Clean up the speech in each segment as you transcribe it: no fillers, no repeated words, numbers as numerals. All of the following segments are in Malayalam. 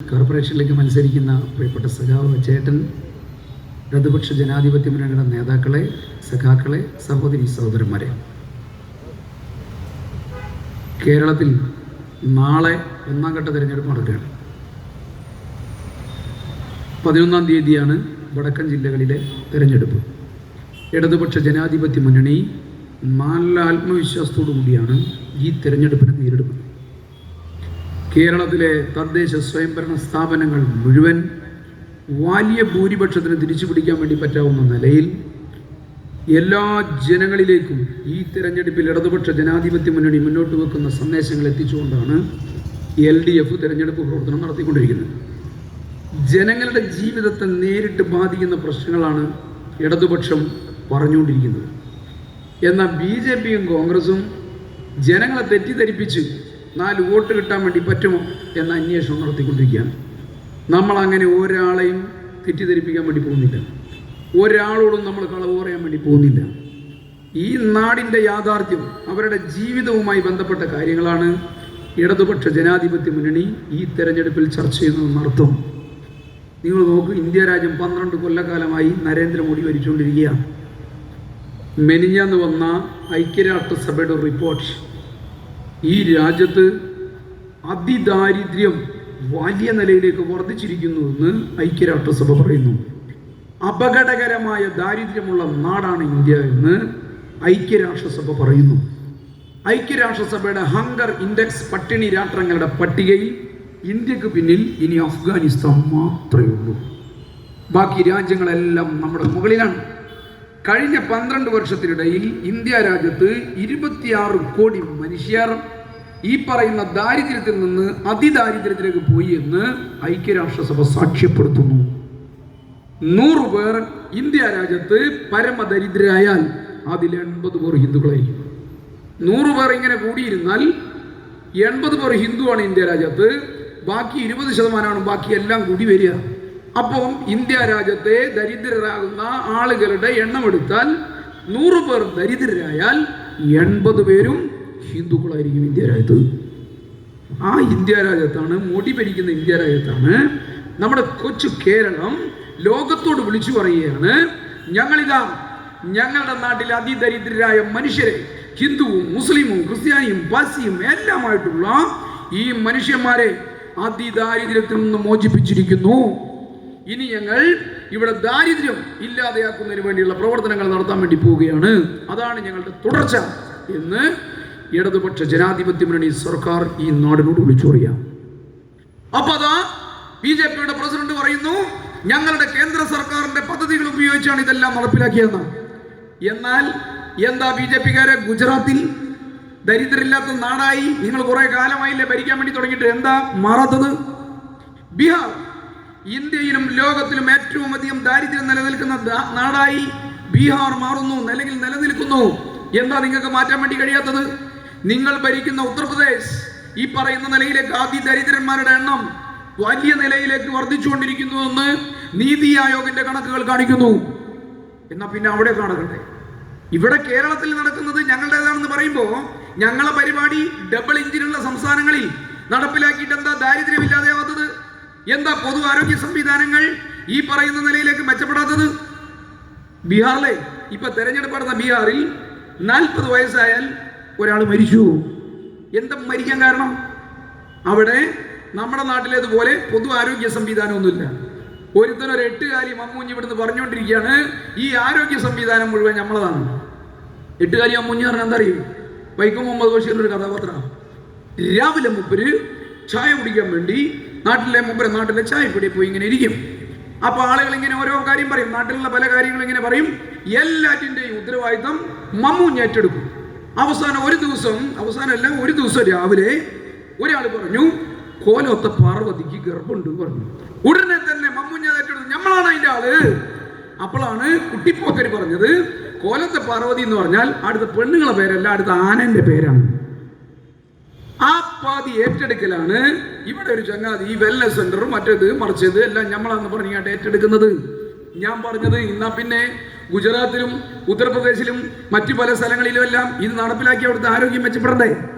കോർപ്പറേഷനിലേക്ക് മത്സരിക്കുന്ന പ്രിയപ്പെട്ട സഖാവ് ചേട്ടൻ, ഇടതുപക്ഷ ജനാധിപത്യ മുന്നണിയുടെ നേതാക്കളെ, സഖാക്കളെ, സഹോദരി സഹോദരന്മാരെ, കേരളത്തിൽ നാളെ ഒന്നാം ഘട്ട തിരഞ്ഞെടുപ്പ് നടക്കുകയാണ്. 11-ാം തീയതിയാണ് വടക്കൻ ജില്ലകളിലെ തിരഞ്ഞെടുപ്പ്. ഇടതുപക്ഷ ജനാധിപത്യ മുന്നണി നല്ല ആത്മവിശ്വാസത്തോടു കൂടിയാണ് ഈ തിരഞ്ഞെടുപ്പിനെ നേരിടുന്നത്. കേരളത്തിലെ തദ്ദേശ സ്വയംഭരണ സ്ഥാപനങ്ങൾ മുഴുവൻ വലിയ ഭൂരിപക്ഷത്തിന് തിരിച്ചു പിടിക്കാൻ വേണ്ടി പറ്റാവുന്ന നിലയിൽ എല്ലാ ജനങ്ങളിലേക്കും ഈ തിരഞ്ഞെടുപ്പിൽ ഇടതുപക്ഷ ജനാധിപത്യ മുന്നണി മുന്നോട്ട് വെക്കുന്ന സന്ദേശങ്ങൾ എത്തിച്ചുകൊണ്ടാണ് LDF തിരഞ്ഞെടുപ്പ് പ്രവർത്തനം നടത്തിക്കൊണ്ടിരിക്കുന്നത്. ജനങ്ങളുടെ ജീവിതത്തെ നേരിട്ട് ബാധിക്കുന്ന പ്രശ്നങ്ങളാണ് ഇടതുപക്ഷം പറഞ്ഞുകൊണ്ടിരിക്കുന്നത്. എന്നാൽ BJPയും കോൺഗ്രസും ജനങ്ങളെ തെറ്റിദ്ധരിപ്പിച്ച് 4 വോട്ട് കിട്ടാൻ വേണ്ടി പറ്റുമോ എന്ന അന്വേഷണം നടത്തിക്കൊണ്ടിരിക്കുകയാണ്. നമ്മളങ്ങനെ ഒരാളെയും തെറ്റിദ്ധരിപ്പിക്കാൻ വേണ്ടി പോകുന്നില്ല, ഒരാളോടും നമ്മൾ കളവ് പറയാൻ വേണ്ടി പോകുന്നില്ല. ഈ നാടിൻ്റെ യാഥാർത്ഥ്യം, അവരുടെ ജീവിതവുമായി ബന്ധപ്പെട്ട കാര്യങ്ങളാണ് ഇടതുപക്ഷ ജനാധിപത്യ മുന്നണി ഈ തെരഞ്ഞെടുപ്പിൽ ചർച്ച ചെയ്യുന്നതെന്നർത്ഥം. നിങ്ങൾ നോക്കൂ, ഇന്ത്യ രാജ്യം 12 കൊല്ലക്കാലമായി നരേന്ദ്രമോദി ഭരിച്ചുകൊണ്ടിരിക്കുകയാണ്. മെനിഞ്ഞാന്ന് വന്ന ഐക്യരാഷ്ട്രസഭയുടെ റിപ്പോർട്ട്, ഈ രാജ്യത്ത് അതിദാരിദ്ര്യം വലിയ നിലയിലേക്ക് വർദ്ധിച്ചിരിക്കുന്നുവെന്ന് ഐക്യരാഷ്ട്രസഭ പറയുന്നു. അപകടകരമായ ദാരിദ്ര്യമുള്ള നാടാണ് ഇന്ത്യ എന്ന് ഐക്യരാഷ്ട്രസഭ പറയുന്നു. ഐക്യരാഷ്ട്രസഭയുടെ ഹങ്കർ ഇൻഡെക്സ്, പട്ടിണി രാഷ്ട്രങ്ങളുടെ പട്ടികയിൽ ഇന്ത്യക്ക് പിന്നിൽ ഇനി അഫ്ഗാനിസ്ഥാൻ മാത്രമേ ഉള്ളൂ. ബാക്കി രാജ്യങ്ങളെല്ലാം നമ്മുടെ മുകളിലാണ്. കഴിഞ്ഞ 12 വർഷത്തിനിടയിൽ ഇന്ത്യ രാജ്യത്ത് 26 കോടി മനുഷ്യർ ഈ പറയുന്ന ദാരിദ്ര്യത്തിൽ നിന്ന് അതിദാരിദ്ര്യത്തിലേക്ക് പോയി എന്ന് ഐക്യരാഷ്ട്രസഭ സാക്ഷ്യപ്പെടുത്തുന്നു. 100 പേർ ഇന്ത്യ രാജ്യത്ത് പരമദരിദ്രരായാൽ അതിൽ 80 പേർ ഹിന്ദുക്കളായിരിക്കും. 100 പേർ ഇങ്ങനെ കൂടിയിരുന്നാൽ 80 പേർ ഹിന്ദുവാണ് ഇന്ത്യ രാജ്യത്ത്, ബാക്കി 20% ബാക്കി എല്ലാം കൂടി വരിക. അപ്പം ഇന്ത്യ രാജ്യത്തെ ദരിദ്രരാകുന്ന ആളുകളുടെ എണ്ണം എടുത്താൽ 100 പേർ ദരിദ്രരായാൽ 80 പേരും ഹിന്ദുക്കളായിരിക്കും ഇന്ത്യ രാജ്യത്ത്. ആ ഇന്ത്യ രാജ്യത്താണ്, മോഡി ഭരിക്കുന്ന ഇന്ത്യ രാജ്യത്താണ് നമ്മുടെ കൊച്ചു കേരളം ലോകത്തോട് വിളിച്ചു പറയുകയാണ്, ഞങ്ങളിതാ ഞങ്ങളുടെ നാട്ടിലെ അതിദരിദ്രരായ മനുഷ്യരെ, ഹിന്ദുവും മുസ്ലിമും ക്രിസ്ത്യാനിയും പാഴ്സിയും എല്ലാമായിട്ടുള്ള ഈ മനുഷ്യന്മാരെ അതിദാരിദ്ര്യത്തിൽ നിന്ന് മോചിപ്പിച്ചിരിക്കുന്നു. ഇനി ഞങ്ങൾ ഇവിടെ ദാരിദ്ര്യം ഇല്ലാതെയാക്കുന്നതിന് വേണ്ടിയുള്ള പ്രവർത്തനങ്ങൾ നടത്താൻ വേണ്ടി പോവുകയാണ്. അതാണ് ഞങ്ങളുടെ തുടർച്ച എന്ന് ഇടതുപക്ഷ ജനാധിപത്യ മുന്നണി സർക്കാർ ഈ നാടിനോട് വിളിച്ചു പറയാം. അപ്പൊ അതാ BJPയുടെ പ്രസിഡന്റ് പറയുന്നു, ഞങ്ങളുടെ കേന്ദ്ര സർക്കാരിന്റെ പദ്ധതികൾ ഉപയോഗിച്ചാണ് ഇതെല്ലാം നടപ്പിലാക്കിയെന്ന്. എന്നാൽ എന്താ BJPക്കാരെ ഗുജറാത്തിൽ ദരിദ്രമില്ലാത്ത നാടായി നിങ്ങൾ കുറെ കാലമായില്ലേ ഭരിക്കാൻ വേണ്ടി തുടങ്ങിയിട്ട്, എന്താ മാറാത്തത്? ബീഹാർ ഇന്ത്യയിലും ലോകത്തിലും ഏറ്റവും അധികം ദാരിദ്ര്യം നിലനിൽക്കുന്ന നാടായി ബീഹാർ മാറുന്നു, അല്ലെങ്കിൽ നിലനിൽക്കുന്നു. എന്താ നിങ്ങൾക്ക് മാറ്റാൻ വേണ്ടി കഴിയാത്തത്? നിങ്ങൾ ഭരിക്കുന്ന ഉത്തർപ്രദേശ് ഈ പറയുന്ന നിലയിലേക്ക് അതിദരിദ്രന്മാരുടെ എണ്ണം വലിയ നിലയിലേക്ക് വർദ്ധിച്ചുകൊണ്ടിരിക്കുന്നുവെന്ന് നീതി ആയോഗിന്റെ കണക്കുകൾ കാണിക്കുന്നു. എന്നാ പിന്നെ അവിടെ കാണട്ടെ. ഇവിടെ കേരളത്തിൽ നടക്കുന്നത് ഞങ്ങളുടേതാണെന്ന് പറയുമ്പോൾ ഞങ്ങളെ പരിപാടി ഡബിൾ എഞ്ചിനുള്ള സംസ്ഥാനങ്ങളിൽ നടപ്പിലാക്കിയിട്ട് എന്താ ദാരിദ്ര്യമില്ലാതെയാവാത്തത്? എന്താ പൊതു ആരോഗ്യ സംവിധാനങ്ങൾ ഈ പറയുന്ന നിലയിലേക്ക് മെച്ചപ്പെടാത്തത്? ബീഹാറിലെ ഇപ്പൊ തെരഞ്ഞെടുപ്പ് നടന്ന ബീഹാറിൽ 40 വയസ്സായാൽ ഒരാൾ മരിച്ചു. എന്താ മരിക്കാൻ കാരണം? അവിടെ നമ്മുടെ നാട്ടിലേതുപോലെ പൊതു ആരോഗ്യ സംവിധാനമൊന്നുമില്ല. ഒരുത്തനൊരു 8 കാലി മമ്മൂഞ്ഞ് ഇവിടുന്ന് പറഞ്ഞുകൊണ്ടിരിക്കുകയാണ്, ഈ ആരോഗ്യ സംവിധാനം മുഴുവൻ നമ്മളതാണ്. 8 കാലി മമ്മൂഞ്ഞ് പറഞ്ഞാൽ എന്താ അറിയും? വൈക്കം മുഹമ്മദ് ബഷീറിന്റെ ഒരു കഥാപാത്രം. രാവിലെ മുപ്പര് ചായ കുടിക്കാൻ വേണ്ടി നാട്ടിലെ ചായപ്പൊടി പോയി ഇങ്ങനെ ഇരിക്കും. അപ്പൊ ആളുകൾ ഇങ്ങനെ ഓരോ കാര്യം പറയും, നാട്ടിലുള്ള പല കാര്യങ്ങളും ഇങ്ങനെ പറയും. എല്ലാറ്റിന്റെയും ഉത്തരവാദിത്തം മമ്മൂഞ്ഞ് ഏറ്റെടുക്കും. ഒരു ദിവസം രാവിലെ ഒരാൾ പറഞ്ഞു, കോലൊത്ത പാർവതിക്ക് ഗർഭമുണ്ട് പറഞ്ഞു. ഉടനെ തന്നെ മമ്മൂഞ്ഞ് ഏറ്റെടുത്തു, നമ്മളാണ് അതിന്റെ ആള്. അപ്പോഴാണ് കുട്ടിപ്പോക്കര് പറഞ്ഞത്, കോലത്തെ പാർവതി എന്ന് പറഞ്ഞാൽ അടുത്ത പെണ്ണുങ്ങളെ പേരല്ല, അടുത്ത ആനന്റെ പേരാണ്. ആ പാതി ഏറ്റെടുക്കലാണ് ഇവിടെ ഒരു ചങ്ങാതി ഈ വെൽനസ് സെന്ററും മറ്റേത് മറിച്ചത് എല്ലാം നമ്മളാന്ന് പറഞ്ഞാട്ട് ഏറ്റെടുക്കുന്നത്. ഞാൻ പറഞ്ഞത്, എന്നാ പിന്നെ ഗുജറാത്തിലും ഉത്തർപ്രദേശിലും മറ്റു പല സ്ഥലങ്ങളിലും എല്ലാം ഇത് നടപ്പിലാക്കി അവിടുത്തെ ആരോഗ്യം മെച്ചപ്പെടണ്ടേ,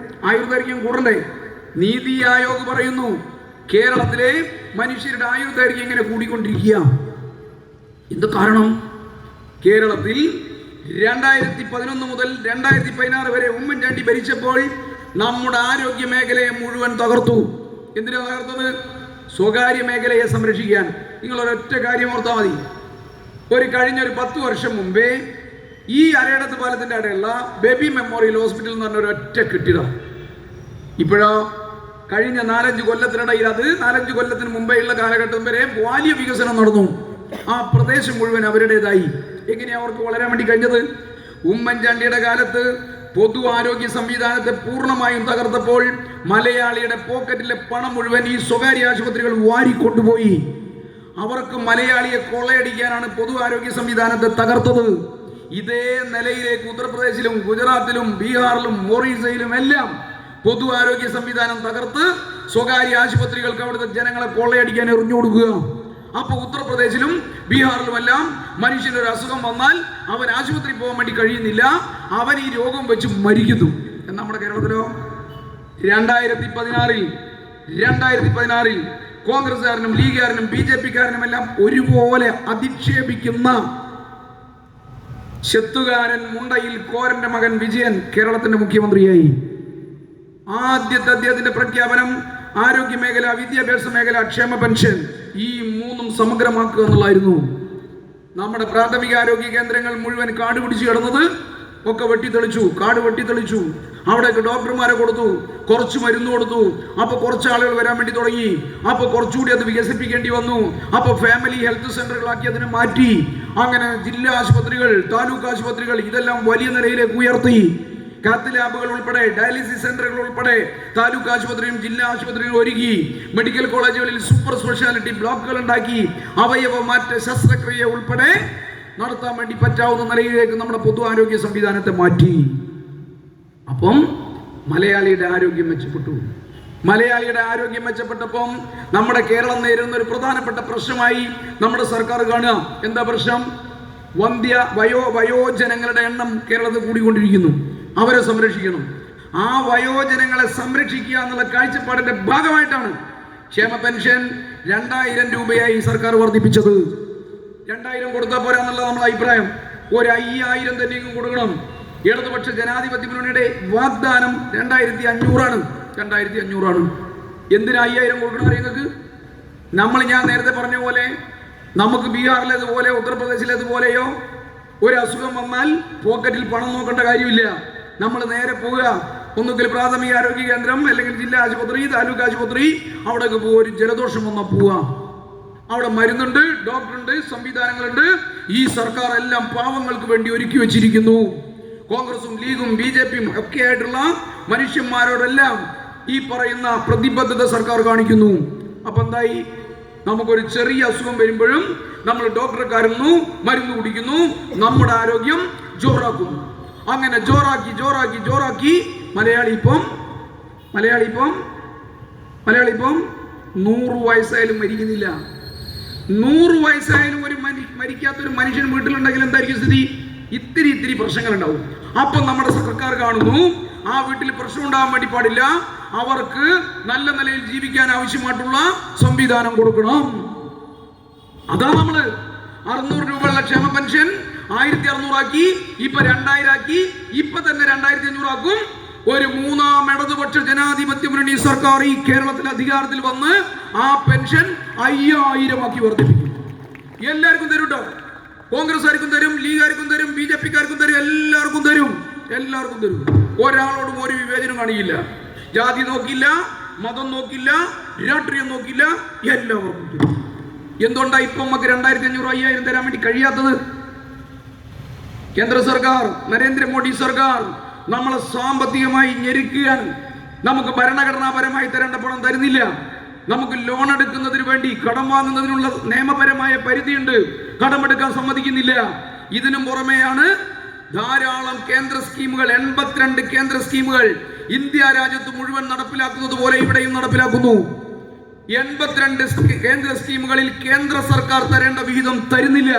ആയുർദൈർഘ്യം കൂടണ്ടേ? നീതി ആയോഗ് പറയുന്നു കേരളത്തിലെ മനുഷ്യരുടെ ആയുർദൈർഘ്യം ഇങ്ങനെ കൂടിക്കൊണ്ടിരിക്കുക. എന്ത് കാരണം? കേരളത്തിൽ 2011 മുതൽ 2016 വരെ ഉമ്മൻചാണ്ടി ഭരിച്ചപ്പോൾ നമ്മുടെ ആരോഗ്യ മേഖലയെ മുഴുവൻ തകർത്തു. എന്തിനാ തകർത്തത്? സ്വകാര്യ മേഖലയെ സംരക്ഷിക്കാൻ. നിങ്ങൾ ഒരൊറ്റ കാര്യം ഓർത്താൽ മതി. കഴിഞ്ഞൊരു 10 വർഷം മുമ്പേ ഈ അരയിടത്ത് പാലത്തിന്റെ അടയുള്ള ബേബി മെമ്മോറിയൽ ഹോസ്പിറ്റൽ എന്ന് പറഞ്ഞ ഒരൊറ്റ കെട്ടിടം. ഇപ്പോഴോ കഴിഞ്ഞ 4-5 കൊല്ലത്തിനിടയിൽ, അത് 4-5 കൊല്ലത്തിന് മുമ്പേയുള്ള കാലഘട്ടം വരെ വലിയ വികസനം നടന്നു. ആ പ്രദേശം മുഴുവൻ അവരുടേതായി. എങ്ങനെയാ അവർക്ക് വളരാൻ വേണ്ടി കഴിഞ്ഞത്? ഉമ്മൻചാണ്ടിയുടെ കാലത്ത് പൊതു ആരോഗ്യ സംവിധാനത്തെ പൂർണ്ണമായും തകർത്തപ്പോൾ മലയാളിയുടെ പോക്കറ്റിലെ പണം മുഴുവൻ ഈ സ്വകാര്യ ആശുപത്രികൾ വാരിക്കൊണ്ടുപോയി. അവർക്ക് മലയാളിയെ കൊള്ളയടിക്കാനാണ് പൊതു ആരോഗ്യ സംവിധാനത്തെ തകർത്തത്. ഇതേ നിലയിലേക്ക് ഉത്തർപ്രദേശിലും ഗുജറാത്തിലും ബീഹാറിലും ഒറീസയിലും എല്ലാം പൊതു ആരോഗ്യ സംവിധാനം തകർത്ത് സ്വകാര്യ ആശുപത്രികൾക്ക് അവിടുത്തെ ജനങ്ങളെ കൊള്ളയടിക്കാൻ എറിഞ്ഞു കൊടുക്കുക. അപ്പൊ ഉത്തർപ്രദേശിലും ബീഹാറിലുമെല്ലാം മനുഷ്യനൊരു അസുഖം വന്നാൽ അവൻ ആശുപത്രി പോകാൻ വേണ്ടി കഴിയുന്നില്ല, അവൻ ഈ രോഗം വെച്ച് മരിക്കുന്നു. നമ്മുടെ കേരളത്തിലോ 2016 കോൺഗ്രസ്സുകാരനും ലീഗുകാരനും BJP-കാരനും എല്ലാം ഒരുപോലെ അധിക്ഷേപിക്കുന്ന ചെത്തുകാരൻ മുണ്ടയിൽ കോരന്റെ മകൻ വിജയൻ കേരളത്തിന്റെ മുഖ്യമന്ത്രിയായി. ആദ്യത്തെ അദ്ദേഹത്തിന്റെ പ്രഖ്യാപനം ആരോഗ്യ മേഖല, വിദ്യാഭ്യാസ മേഖല, ക്ഷേമ പെൻഷൻ, ഈ 3ഉം സമഗ്രമാക്കുക എന്നുള്ളായിരുന്നു. നമ്മുടെ പ്രാഥമിക ആരോഗ്യ കേന്ദ്രങ്ങൾ മുഴുവൻ കാട് പിടിച്ചു കിടന്നത് ഒക്കെ വെട്ടിത്തെളിച്ചു. കാട് വെട്ടിത്തെളിച്ചു. അവിടേക്ക് ഡോക്ടർമാരെ കൊടുത്തു, കുറച്ച് മരുന്ന് കൊടുത്തു. അപ്പൊ കുറച്ച് ആളുകൾ വരാൻ വേണ്ടി തുടങ്ങി. അപ്പൊ കുറച്ചുകൂടി അത് വികസിപ്പിക്കേണ്ടി വന്നു. അപ്പൊ ഫാമിലി ഹെൽത്ത് സെന്ററുകളാക്കി അതിനെ മാറ്റി. അങ്ങനെ ജില്ലാ ആശുപത്രികൾ, താലൂക്ക് ആശുപത്രികൾ ഇതെല്ലാം വലിയ നിലയിലേക്ക് ഉയർത്തി. കാത്ത് ലാബുകൾ ഉൾപ്പെടെ, ഡയാലിസിസ് സെന്ററുകൾ ഉൾപ്പെടെ താലൂക്ക് ആശുപത്രിയും ജില്ലാ ആശുപത്രിയും ഒരുക്കി. മെഡിക്കൽ കോളേജുകളിൽ സൂപ്പർ സ്പെഷ്യാലിറ്റി ബ്ലോക്കുകൾ ഉണ്ടാക്കി. അവയവ മാറ്റ ശസ്ത്രക്രിയ ഉൾപ്പെടെ നടത്താൻ വേണ്ടി പറ്റാവുന്ന നിലയിലേക്ക് നമ്മുടെ പൊതു ആരോഗ്യ സംവിധാനത്തെ മാറ്റി. അപ്പം മലയാളിയുടെ ആരോഗ്യം മെച്ചപ്പെട്ടു. മലയാളിയുടെ ആരോഗ്യം മെച്ചപ്പെട്ടപ്പം നമ്മുടെ കേരളം നേരിടുന്ന ഒരു പ്രശ്നമായി നമ്മുടെ സർക്കാർ കാണുക. എന്താ പ്രശ്നം? വയോജനങ്ങളുടെ എണ്ണം കേരളത്തിൽ കൂടിക്കൊണ്ടിരിക്കുന്നു. അവരെ സംരക്ഷിക്കണം. ആ വയോജനങ്ങളെ സംരക്ഷിക്കുക എന്നുള്ള കാഴ്ചപ്പാടിന്റെ ഭാഗമായിട്ടാണ് ക്ഷേമ പെൻഷൻ 2000 രൂപയായി സർക്കാർ വർദ്ധിപ്പിച്ചത്. 2000 കൊടുത്താൽ പോരാന്നുള്ള നമ്മുടെ അഭിപ്രായം. 5000 തന്നെയും കൊടുക്കണം. ഇടതുപക്ഷ ജനാധിപത്യ മുന്നണിയുടെ വാഗ്ദാനം 2500 ആണ്. എന്തിനാ 5000 കൊടുക്കണം അറിയുന്നത്? ഞാൻ നേരത്തെ പറഞ്ഞ പോലെ നമുക്ക് ബീഹാറിലേതുപോലെ ഉത്തർപ്രദേശിലേതുപോലെയോ ഒരു അസുഖം വന്നാൽ പോക്കറ്റിൽ പണം നോക്കേണ്ട കാര്യമില്ല. നമ്മൾ നേരെ പോവുക, ഒന്നുകിൽ പ്രാഥമിക ആരോഗ്യ കേന്ദ്രം, അല്ലെങ്കിൽ ജില്ലാ ആശുപത്രി, താലൂക്ക് ആശുപത്രി, അവിടേക്ക് പോകുക. ഒരു ജലദോഷം വന്നാൽ പോവുക. അവിടെ മരുന്നുണ്ട്, ഡോക്ടറുണ്ട്, സംവിധാനങ്ങളുണ്ട്. ഈ സർക്കാർ എല്ലാം പാവങ്ങൾക്ക് വേണ്ടി ഒരുക്കി വെച്ചിരിക്കുന്നു. കോൺഗ്രസും ലീഗും BJP-യും ഒക്കെ ആയിട്ടുള്ള മനുഷ്യന്മാരോടെല്ലാം ഈ പറയുന്ന പ്രതിബദ്ധത സർക്കാർ കാണിക്കുന്നു. അപ്പൊ എന്തായി? നമുക്കൊരു ചെറിയ അസുഖം വരുമ്പോഴും നമ്മൾ ഡോക്ടറെ കയറുന്നു, മരുന്ന് കുടിക്കുന്നു, നമ്മുടെ ആരോഗ്യം ജോറാക്കുന്നു. അങ്ങനെ ജോറാക്കി മലയാളി ഇപ്പം 100 വയസ്സായാലും മരിക്കുന്നില്ല. 100 വയസ്സായാലും മരിക്കാത്തൊരു മനുഷ്യൻ വീട്ടിലുണ്ടെങ്കിൽ എന്തായിരിക്കും സ്ഥിതി? ഇത്തിരി പ്രശ്നങ്ങൾ ഉണ്ടാവും. അപ്പം നമ്മുടെ സർക്കാർ കാണുന്നു, ആ വീട്ടിൽ പ്രശ്നം ഉണ്ടാകാൻ വേണ്ടി പാടില്ല, അവർക്ക് നല്ല നിലയിൽ ജീവിക്കാൻ ആവശ്യമായിട്ടുള്ള സംവിധാനം കൊടുക്കണം. അതാ നമ്മള് 600 രൂപയുള്ള ക്ഷേമ പെൻഷൻ 1600 ആക്കി, ഇപ്പൊ 2000 ആക്കി, ഇപ്പൊ തന്നെ 2500 ആക്കും. ഒരു 3ാം ഇടതുപക്ഷ ജനാധിപത്യ മുന്നണി സർക്കാർ ഈ കേരളത്തിൽ അധികാരത്തിൽ വന്ന് ആ പെൻഷൻ 5000 ആക്കി വർദ്ധിപ്പിക്കും. എല്ലാവർക്കും തരും കേട്ടോ. കോൺഗ്രസ്സുകാർക്കും തരും, ലീഗുകാർക്കും തരും, BJP-കാർക്കും തരും, എല്ലാവർക്കും തരും. ഒരാളോടും ഒരു വിവേചനം കാണിക്കില്ല. ജാതി നോക്കില്ല, മതം നോക്കില്ല, രാഷ്ട്രീയം നോക്കില്ല, എല്ലാവർക്കും തരും. എന്തുകൊണ്ടാ ഇപ്പൊ നമുക്ക് 2500 5000 തരാൻ വേണ്ടി കഴിയാത്തത്? കേന്ദ്ര സർക്കാർ, നരേന്ദ്രമോദി സർക്കാർ നമ്മളെ സാമ്പത്തികമായി ഞെരുക്കുകയാണ്. നമുക്ക് ഭരണഘടനാപരമായി തരേണ്ട പണം തരുന്നില്ല. നമുക്ക് ലോൺ എടുക്കുന്നതിന് വേണ്ടി, കടം വാങ്ങുന്നതിനുള്ള നിയമപരമായ പരിധിയുണ്ട്, കടമെടുക്കാൻ സമ്മതിക്കുന്നില്ല. ഇതിനും പുറമെയാണ് ധാരാളം കേന്ദ്ര സ്കീമുകൾ, 82 കേന്ദ്ര സ്കീമുകൾ ഇന്ത്യ രാജ്യത്ത് മുഴുവൻ നടപ്പിലാക്കുന്നത് പോലെ ഇവിടെയും നടപ്പിലാക്കുന്നു. 82 കേന്ദ്ര സ്കീമുകളിൽ കേന്ദ്ര സർക്കാർ തരേണ്ട വിഹിതം തരുന്നില്ല.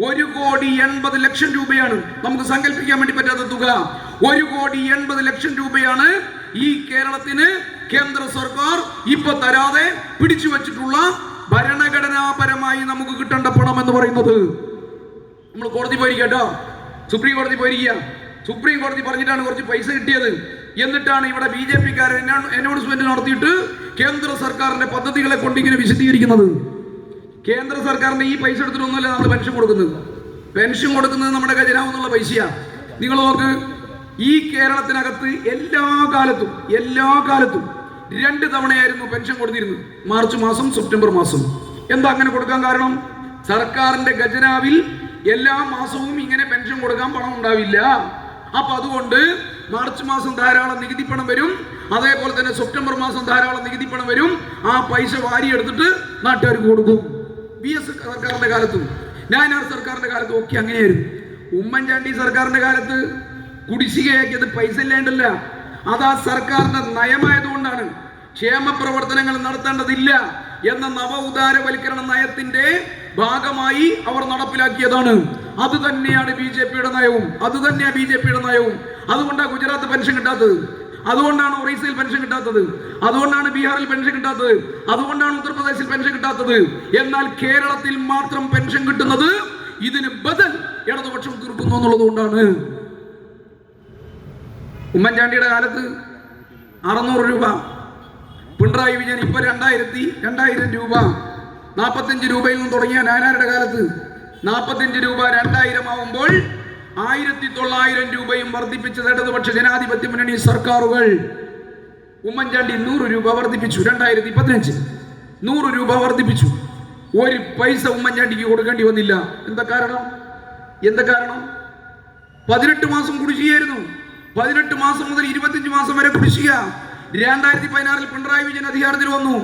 1,80,00,000 രൂപയാണ്. നമുക്ക് സങ്കല്പിക്കാൻ വേണ്ടി പറ്റാത്ത തുക. 1,80,00,000 രൂപയാണ് ഈ കേരളത്തിന് കേന്ദ്ര സർക്കാർ ഇപ്പൊ തരാതെ പിടിച്ചു വച്ചിട്ടുള്ള ഭരണഘടനാപരമായി നമുക്ക് കിട്ടേണ്ട പണം എന്ന് പറയുന്നത്. നമ്മൾ കോടതി പോയിരിക്കട്ടോ, സുപ്രീം കോടതി പോയിരിക്കുക. സുപ്രീം കോടതി പറഞ്ഞിട്ടാണ് കുറച്ച് പൈസ കിട്ടിയത്. എന്നിട്ടാണ് ഇവിടെ BJP-കാരൻ അനൗൺസ്മെന്റ് നടത്തിയിട്ട് കേന്ദ്ര സർക്കാരിന്റെ പദ്ധതികളെ കൊണ്ട് ഇങ്ങനെ വിശദീകരിക്കുന്നത്. കേന്ദ്ര സർക്കാരിന്റെ ഈ പൈസ എടുത്തിട്ടൊന്നുമല്ല നമ്മൾ പെൻഷൻ കൊടുക്കുന്നത്. പെൻഷൻ കൊടുക്കുന്നത് നമ്മുടെ ഖജനാവ് എന്നുള്ള പൈസയാണ്. നിങ്ങൾ നോക്ക്, ഈ കേരളത്തിനകത്ത് എല്ലാ കാലത്തും 2 തവണയായിരുന്നു പെൻഷൻ കൊടുത്തിരുന്നത്. മാർച്ച് മാസം, സെപ്റ്റംബർ മാസം. എന്താ അങ്ങനെ കൊടുക്കാൻ കാരണം? സർക്കാരിന്റെ ഖജനാവിൽ എല്ലാ മാസവും ഇങ്ങനെ പെൻഷൻ കൊടുക്കാൻ പണം ഉണ്ടാവില്ല. അപ്പൊ അതുകൊണ്ട് മാർച്ച് മാസം ധാരാളം നികുതി പണം വരും, അതേപോലെ തന്നെ സെപ്റ്റംബർ മാസം ധാരാളം നികുതി പണം വരും. ആ പൈസ വാരിയെടുത്തിട്ട് നാട്ടുകാർക്ക് കൊടുക്കും. VS സർക്കാരിന്റെ കാലത്തും നായനാർ സർക്കാരിന്റെ കാലത്തും ഒക്കെ അങ്ങനെയായിരുന്നു. ഉമ്മൻചാണ്ടി സർക്കാരിന്റെ കാലത്ത് കുടിശ്ശികയാക്കിയത് പൈസ ഇല്ലാണ്ടല്ല, അതാ സർക്കാരിന്റെ നയമായതുകൊണ്ടാണ്. ക്ഷേമ പ്രവർത്തനങ്ങൾ നടത്തേണ്ടതില്ല എന്ന നവ ഉദാരവൽക്കരണ നയത്തിന്റെ ഭാഗമായി അവർ നടപ്പിലാക്കിയതാണ്. അത് തന്നെയാണ് BJP-യുടെ നയവും. അതുകൊണ്ടാണ് ഗുജറാത്ത് പെൻഷൻ കിട്ടാത്തത്, അതുകൊണ്ടാണ് ഒറീസയിൽ പെൻഷൻ കിട്ടാത്തത്, അതുകൊണ്ടാണ് ബീഹാറിൽ പെൻഷൻ കിട്ടാത്തത്, അതുകൊണ്ടാണ് ഉത്തർപ്രദേശിൽ പെൻഷൻ കിട്ടാത്തത്. എന്നാൽ കേരളത്തിൽ മാത്രം പെൻഷൻ കിട്ടുന്നത് ഇതിന് ബദൽ ഇടതുപക്ഷം തീർക്കുന്നു എന്നുള്ളത് കൊണ്ടാണ്. ഉമ്മൻചാണ്ടിയുടെ കാലത്ത് 600 രൂപ, പിണറായി വിജയൻ ഇപ്പൊ 2000 രൂപ, 45 രൂപയിൽ നിന്ന് തുടങ്ങിയ നായനാരുടെ കാലത്ത് 45 രൂപ 2000 ആവുമ്പോൾ 1900 രൂപയും വർദ്ധിപ്പിച്ചത് ഇടതുപക്ഷ ജനാധിപത്യ മുന്നണി സർക്കാരുകൾ. ഉമ്മൻചാണ്ടി 100 രൂപ വർദ്ധിപ്പിച്ചു. 2015 100 രൂപ വർദ്ധിപ്പിച്ചു. ഒരു പൈസ ഉമ്മൻചാണ്ടിക്ക് കൊടുക്കേണ്ടി വന്നില്ല. എന്താ കാരണം? 18 മാസം കുടിശ്ശികയായിരുന്നു. 18 മാസം മുതൽ 25 മാസം വരെ കുടിശ്ശിക. 2016 പിണറായി വിജയൻ അധികാരത്തിൽ വന്നു,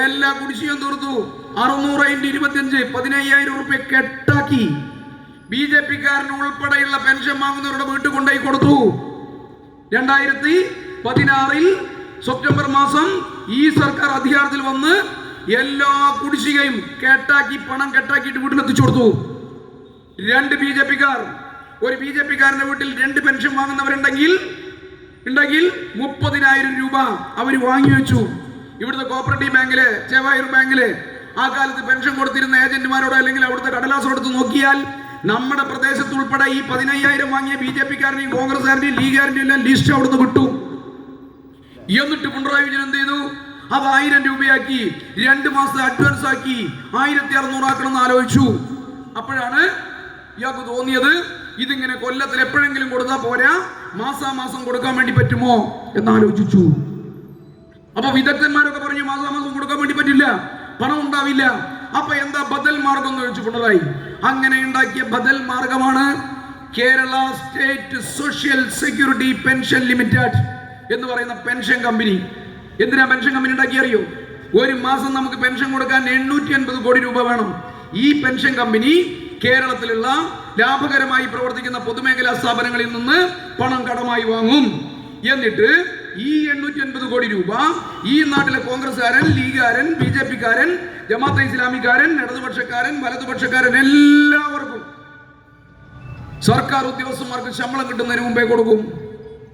എല്ലാ കുടിശ്ശികയും തീർത്തു. 600 × 25 15,000 രൂപ കെട്ടാക്കി. BJP-കാരന് ഉൾപ്പെടെയുള്ള പെൻഷൻ വാങ്ങുന്നവരുടെ വീട്ടിൽ കൊണ്ടുപോയി കൊടുത്തു. 2016 സെപ്റ്റംബർ മാസം ഈ സർക്കാർ അധികാരത്തിൽ വന്ന് എല്ലാ കുടിശ്ശികയും പണം കെട്ടാക്കിയിട്ട് വീട്ടിലെത്തിച്ചു കൊടുത്തു. 2 BJP-കാർ, ഒരു BJP-കാരന്റെ വീട്ടിൽ 2 പെൻഷൻ വാങ്ങുന്നവരുണ്ടെങ്കിൽ 30,000 രൂപ അവർ വാങ്ങി വെച്ചു. ഇവിടുത്തെ കോപ്പറേറ്റീവ് ബാങ്കില്, ചെവായൂർ ബാങ്കില് ആ കാലത്ത് പെൻഷൻ കൊടുത്തിരുന്ന ഏജന്റുമാരോട് അല്ലെങ്കിൽ അവിടുത്തെ കടലാസ് എടുത്ത് നോക്കിയാൽ നമ്മുടെ പ്രദേശത്ത് ഉൾപ്പെടെ ഈ 15,000 വാങ്ങിയ BJP-കാരനെയും കോൺഗ്രസ്സുകാരനെയും ലീഗുകാരനെയും എല്ലാം ലിസ്റ്റ് അവിടുന്ന് വിട്ടു. എന്നിട്ട് പിണറായി വിജയൻ എന്ത് ചെയ്തു? അത് 1000 രൂപയാക്കി, 2 മാസം അഡ്വാൻസ് ആക്കി 1600 ആക്കണം എന്ന് ആലോചിച്ചു. അപ്പോഴാണ് ഇയാൾക്ക് തോന്നിയത്, ഇതിങ്ങനെ കൊല്ലത്തിൽ എപ്പോഴെങ്കിലും കൊടുത്താൽ പോരാ, മാസാമാസം കൊടുക്കാൻ വേണ്ടി പറ്റുമോ എന്നാലോചിച്ചു. അപ്പൊ വിദഗ്ധന്മാരൊക്കെ പറഞ്ഞു മാസാമാസം കൊടുക്കാൻ വേണ്ടി പറ്റില്ല, പണം ഉണ്ടാവില്ല. അപ്പൊ എന്താ ബദൽ മാർഗം എന്ന് ചോദിച്ചു പിണറായി. അങ്ങനെ ഉണ്ടാക്കിയ ബദൽ മാർഗമാണ് Kerala state social security pension limited എന്ന് പറയുന്ന പെൻഷൻ കമ്പനി. എന്തിനാ പെൻഷൻ കമ്പനി ഉണ്ടാക്കി അറിയോ? ഒരു മാസം നമുക്ക് പെൻഷൻ കൊടുക്കാൻ 850 കോടി രൂപ വേണം. ഈ പെൻഷൻ കമ്പനി കേരളത്തിലുള്ള ലാഭകരമായി പ്രവർത്തിക്കുന്ന പൊതുമേഖലാ സ്ഥാപനങ്ങളിൽ നിന്ന് പണം കടമായി വാങ്ങും. എന്നിട്ട് ഈ 850 കോടി രൂപ ഈ നാട്ടിലെ കോൺഗ്രസ്സുകാരൻ, ലീഗുകാരൻ, BJP-കാരൻ, ജമാഅത്തെ ഇസ്ലാമിക്കാരൻ, ഇടതുപക്ഷക്കാരൻ, വലതുപക്ഷക്കാരൻ എല്ലാവർക്കും സർക്കാർ ഉദ്യോഗസ്ഥന്മാർക്ക് ശമ്പളം കിട്ടുന്നതിന് മുമ്പേ കൊടുക്കും.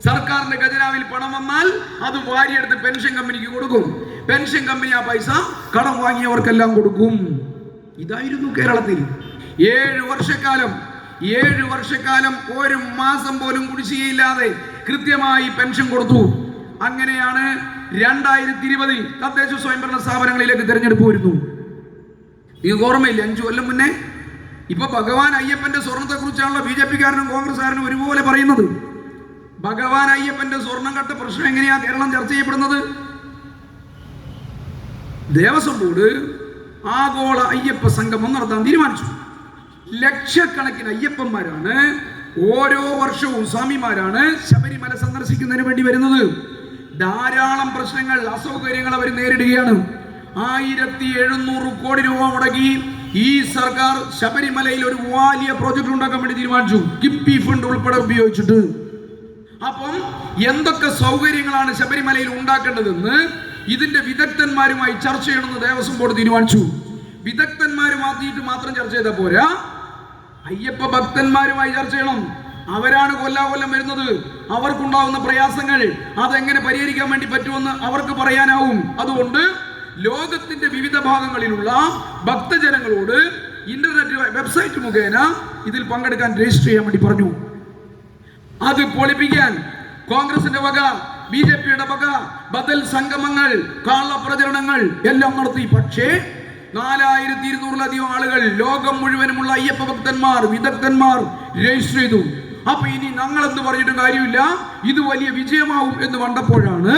സർക്കാരിന്റെ ഖജനാവിൽ പണം വന്നാൽ അത് വാരിയെടുത്ത് പെൻഷൻ കമ്പനിക്ക് കൊടുക്കും. പെൻഷൻ കമ്പനി ആ പൈസ കടം വാങ്ങിയവർക്കെല്ലാം കൊടുക്കും. ഇതായിരുന്നു കേരളത്തിൽ 7 വർഷക്കാലം ഒരു മാസം പോലും കുടിശ്ശികയില്ലാതെ കൃത്യമായി പെൻഷൻ കൊടുത്തു. അങ്ങനെയാണ് 2020 തദ്ദേശ സ്വയംഭരണ സ്ഥാപനങ്ങളിലേക്ക് തെരഞ്ഞെടുപ്പ് വരുന്നു. നിങ്ങൾക്ക് ഓർമ്മയില്ല? 5 കൊല്ലം മുന്നേ. ഇപ്പൊ ഭഗവാൻ അയ്യപ്പന്റെ സ്വർണത്തെ കുറിച്ചാണല്ലോ BJP-കാരനും കോൺഗ്രസ്സുകാരനും ഒരുപോലെ പറയുന്നത്. ഭഗവാൻ അയ്യപ്പന്റെ സ്വർണം കട്ട പ്രശ്നം എങ്ങനെയാ കേരളം ചർച്ച ചെയ്യപ്പെടുന്നത്? ദേവസ്വം ബോർഡ് ആഗോള അയ്യപ്പ സംഗമം നടത്താൻ തീരുമാനിച്ചു. ലക്ഷക്കണക്കിന് അയ്യപ്പന്മാരാണ് ഓരോ വർഷവും, സ്വാമിമാരാണ് ശബരിമല സന്ദർശിക്കുന്നതിന് വേണ്ടി വരുന്നത്. ധാരാളം പ്രശ്നങ്ങൾ, അസൗകര്യങ്ങൾ അവർ നേരിടുകയാണ്. 1700 കോടി രൂപ മുടക്കി ഈ സർക്കാർ ശബരിമലയിൽ ഒരു വലിയ പ്രോജക്ട് ഉണ്ടാക്കാൻ വേണ്ടി തീരുമാനിച്ചു, കിഫ്ബി ഫണ്ട് ഉൾപ്പെടെ ഉപയോഗിച്ചിട്ട്. അപ്പം എന്തൊക്കെ സൗകര്യങ്ങളാണ് ശബരിമലയിൽ ഉണ്ടാക്കേണ്ടതെന്ന് ഇതിന്റെ വിദഗ്ധന്മാരുമായി ചർച്ച ചെയ്യണമെന്ന് ദേവസ്വം ബോർഡ് തീരുമാനിച്ചു. വിദഗ്ധന്മാരുമായിട്ട് മാത്രം ചർച്ച ചെയ്താൽ പോരാ, അയ്യപ്പ ഭക്തന്മാരുമായി ചർച്ച ചെയ്യണം. അവരാണ് കൊല്ലാകൊല്ലം വരുന്നത്. അവർക്കുണ്ടാകുന്ന പ്രയാസങ്ങൾ അതെങ്ങനെ പരിഹരിക്കാൻ വേണ്ടി പറ്റുമെന്ന് അവർക്ക് പറയാനാവും. അതുകൊണ്ട് ലോകത്തിന്റെ വിവിധ ഭാഗങ്ങളിലുള്ള ഭക്തജനങ്ങളോട് ഇന്റർനെറ്റ് വെബ്സൈറ്റ് മുഖേന ഇതിൽ പങ്കെടുക്കാൻ രജിസ്റ്റർ ചെയ്യാൻ വേണ്ടി പറഞ്ഞു. അത് പൊളിപ്പിക്കാൻ കോൺഗ്രസിന്റെ വക, ബിജെപിയുടെ വക ബദൽ സംഗമങ്ങൾ, കള്ളപ്രചരണങ്ങൾ എല്ലാം നടത്തി. പക്ഷേ 4200-ലധികം ആളുകൾ, ലോകം മുഴുവനുമുള്ള അയ്യപ്പ ഭക്തന്മാർ, വിദഗ്ധന്മാർ രജിസ്റ്റർ ചെയ്തു. അപ്പൊ ഇനി ഞങ്ങൾ എന്ന് പറഞ്ഞിട്ടും കാര്യമില്ല, ഇത് വലിയ വിജയമാവും എന്ന് കണ്ടപ്പോഴാണ്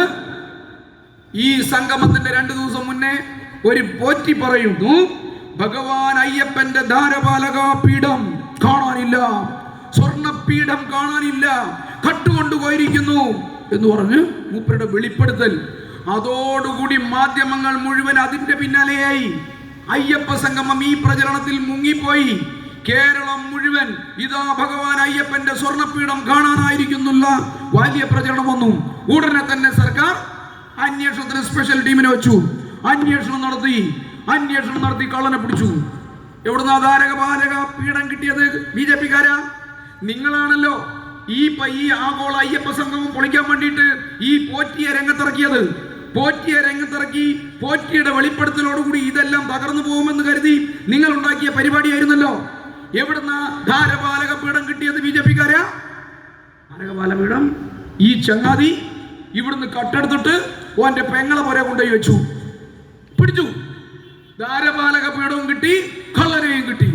ഈ സംഗമത്തിന്റെ 2 ദിവസം മുന്നേ ഒരു പോറ്റി പറയുന്നു, ഭഗവാൻ അയ്യപ്പന്റെ ധാരപാലക പീഠം കാണാനില്ല, സ്വർണപീഠം കാണാനില്ല, കട്ടുകൊണ്ടുപോയിരിക്കുന്നു എന്ന് പറഞ്ഞ് മൂപ്പരുടെ വെളിപ്പെടുത്തൽ. അതോടുകൂടി മാധ്യമങ്ങൾ മുഴുവൻ അതിന്റെ പിന്നാലെയായി. അയ്യപ്പ സംഗമം ഈ പ്രചരണത്തിൽ മുങ്ങിപ്പോയി. കേരളം മുഴുവൻ ഇതാ ഭഗവാൻ അയ്യപ്പന്റെ സ്വർണപീഠം കാണാനായിരിക്കുന്നുള്ള വലിയ പ്രചരണം വന്നു. ഉടനെ തന്നെ സർക്കാർ അന്വേഷണത്തിന് സ്പെഷ്യൽ ടീമിനെ വെച്ചു. അന്വേഷണം നടത്തി കള്ളനെ പിടിച്ചു. എവിടുന്ന ധാരകപാലക പീഠം കിട്ടിയത്? ബിജെപിക്കാരാ? നിങ്ങളാണല്ലോ ഈ ആഗോള അയ്യപ്പ സംഗമം പൊളിക്കാൻ വേണ്ടിയിട്ട് ഈ പോറ്റിയെ രംഗത്തിറക്കിയത്. പോറ്റിയുടെ വെളിപ്പെടുത്തലോടുകൂടി ഇതെല്ലാം തകർന്നു പോകുമെന്ന് കരുതി നിങ്ങൾ ഉണ്ടാക്കിയ പരിപാടിയായിരുന്നല്ലോ. എവിടുന്ന ധാരപാലക പീഠം കിട്ടിയത്? ബിജെപിക്കാരാ? ധാരകപാലപീഠം ഈ ചങ്ങാതി ഇവിടുന്ന് കട്ടെടുത്തിട്ട് ഓന്റെ പെങ്ങളെ പുര കൊണ്ടുപോയി വെച്ചു, പിടിച്ചു. ധാരപാലക പീഠവും കിട്ടി, കള്ളനെയും കിട്ടി.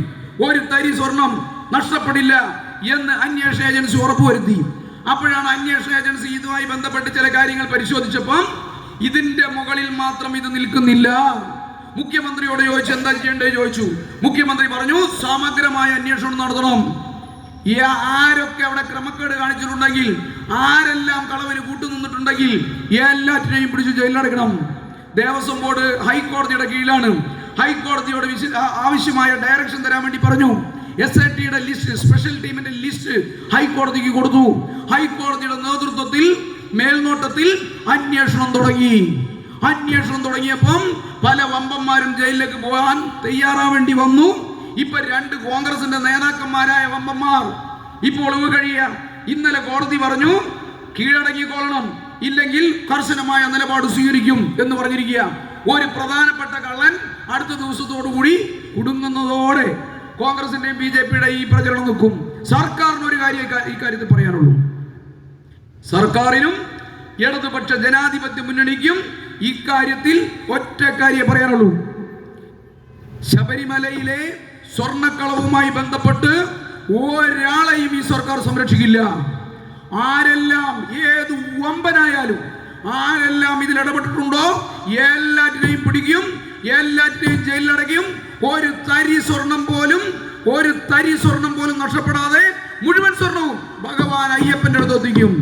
ഒരു തരി സ്വർണം നഷ്ടപ്പെടില്ല എന്ന് അന്വേഷണ ഏജൻസി ഉറപ്പുവരുത്തി. അപ്പോഴാണ് അന്വേഷണ ഏജൻസി ഇതുമായി ബന്ധപ്പെട്ട് ചില കാര്യങ്ങൾ പരിശോധിച്ചപ്പം ഇതിന്റെ മുകളിൽ മാത്രം ഇത് നിൽക്കുന്നില്ല. മുഖ്യമന്ത്രിയോട് ചോദിച്ചു എന്താ ചെയ്യേണ്ടത് ചോദിച്ചു. മുഖ്യമന്ത്രി പറഞ്ഞു സമഗ്രമായ അന്വേഷണം നടത്തണം. ആരൊക്കെ അവിടെ ക്രമക്കേട് കാണിച്ചിട്ടുണ്ടെങ്കിൽ, ആരെല്ലാം കളവിന് കൂട്ടുനിന്നിട്ടുണ്ടെങ്കിൽ എല്ലാറ്റിനെയും പിടിച്ചു ജയിലിലടക്കണം. ദേവസ്വം ബോർഡ് ഹൈക്കോടതിയുടെ കീഴിലാണ്. ഹൈക്കോടതിയോട് ആവശ്യമായ ഡയറക്ഷൻ തരാൻ വേണ്ടി പറഞ്ഞു. SITയുടെ ലിസ്റ്റ്, സ്പെഷ്യൽ ടീമിന്റെ ലിസ്റ്റ് ഹൈക്കോടതിക്ക് കൊടുത്തു. ഹൈക്കോടതിയുടെ നേതൃത്വത്തിൽ, മേൽനോട്ടത്തിൽ അന്വേഷണം തുടങ്ങിയപ്പം പല വമ്പന്മാരും ജയിലിലേക്ക് പോകാൻ തയ്യാറാവേണ്ടി വന്നു. ഇപ്പൊ 2 കോൺഗ്രസിന്റെ നേതാക്കന്മാരായ വമ്പന്മാർ ഇപ്പോൾ കഴിയുക. ഇന്നലെ കോടതി പറഞ്ഞു കീഴടങ്ങിക്കൊള്ളണം, ഇല്ലെങ്കിൽ കർശനമായ നിലപാട് സ്വീകരിക്കും എന്ന് പറഞ്ഞിരിക്കുക. ഒരു പ്രധാനപ്പെട്ട കള്ളൻ അടുത്ത ദിവസത്തോടുകൂടി കുടുങ്ങുന്നതോടെ കോൺഗ്രസിന്റെയും ബിജെപിയുടെ ഈ പ്രചരണം നിൽക്കും. സർക്കാരിന് ഒരു കാര്യം ഇക്കാര്യത്തിൽ പറയാനുള്ളൂ. സർക്കാരിനും ഇടതുപക്ഷ ജനാധിപത്യ മുന്നണിക്കും ഇക്കാര്യത്തിൽ ഒറ്റ കാര്യം പറയാനുള്ളൂ. ശബരിമലയിലെ സ്വർണ്ണക്കളവുമായി ബന്ധപ്പെട്ട് ഒരാളെയും ഈ സർക്കാർ സംരക്ഷിക്കില്ല. ആരെല്ലാം, ഏത് വമ്പനായാലും ആരെല്ലാം ഇതിൽ ഇടപെട്ടിട്ടുണ്ടോ എല്ലാറ്റിനെയും പിടിക്കും, എല്ലാറ്റിനെയും ജയിലിലടയ്ക്കും. ഒരു തരി സ്വർണം പോലും നഷ്ടപ്പെടാതെ മുഴുവൻ സ്വർണവും ഭഗവാൻ അയ്യപ്പന്റെ അടുത്ത് എത്തിക്കും.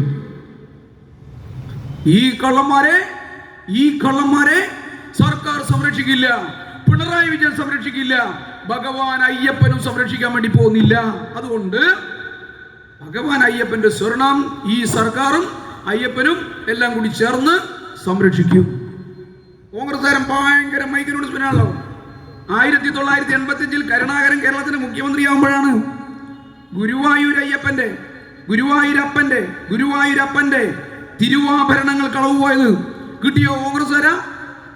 ഈ കള്ളന്മാരെ സർക്കാർ സംരക്ഷിക്കില്ല, പിണറായി വിജയൻ സംരക്ഷിക്കില്ല, ഭഗവാൻ അയ്യപ്പനും സംരക്ഷിക്കാൻ വേണ്ടി പോകുന്നില്ല. അതുകൊണ്ട് ഭഗവാൻ അയ്യപ്പന്റെ സ്വർണം ഈ സർക്കാരും അയ്യപ്പനും എല്ലാം കൂടി ചേർന്ന് സംരക്ഷിക്കും. കോൺഗ്രസ്സുകാരൻ ഭയങ്കര മൈക്രോണാണല്ലോ. 1985 കരുണാകരൻ കേരളത്തിന്റെ മുഖ്യമന്ത്രിയാകുമ്പോഴാണ് ഗുരുവായൂരപ്പന്റെ തിരുവാഭരണങ്ങൾ കളവ് പോയത്. കിട്ടിയോ കോൺഗ്രസ്സുകാരാ?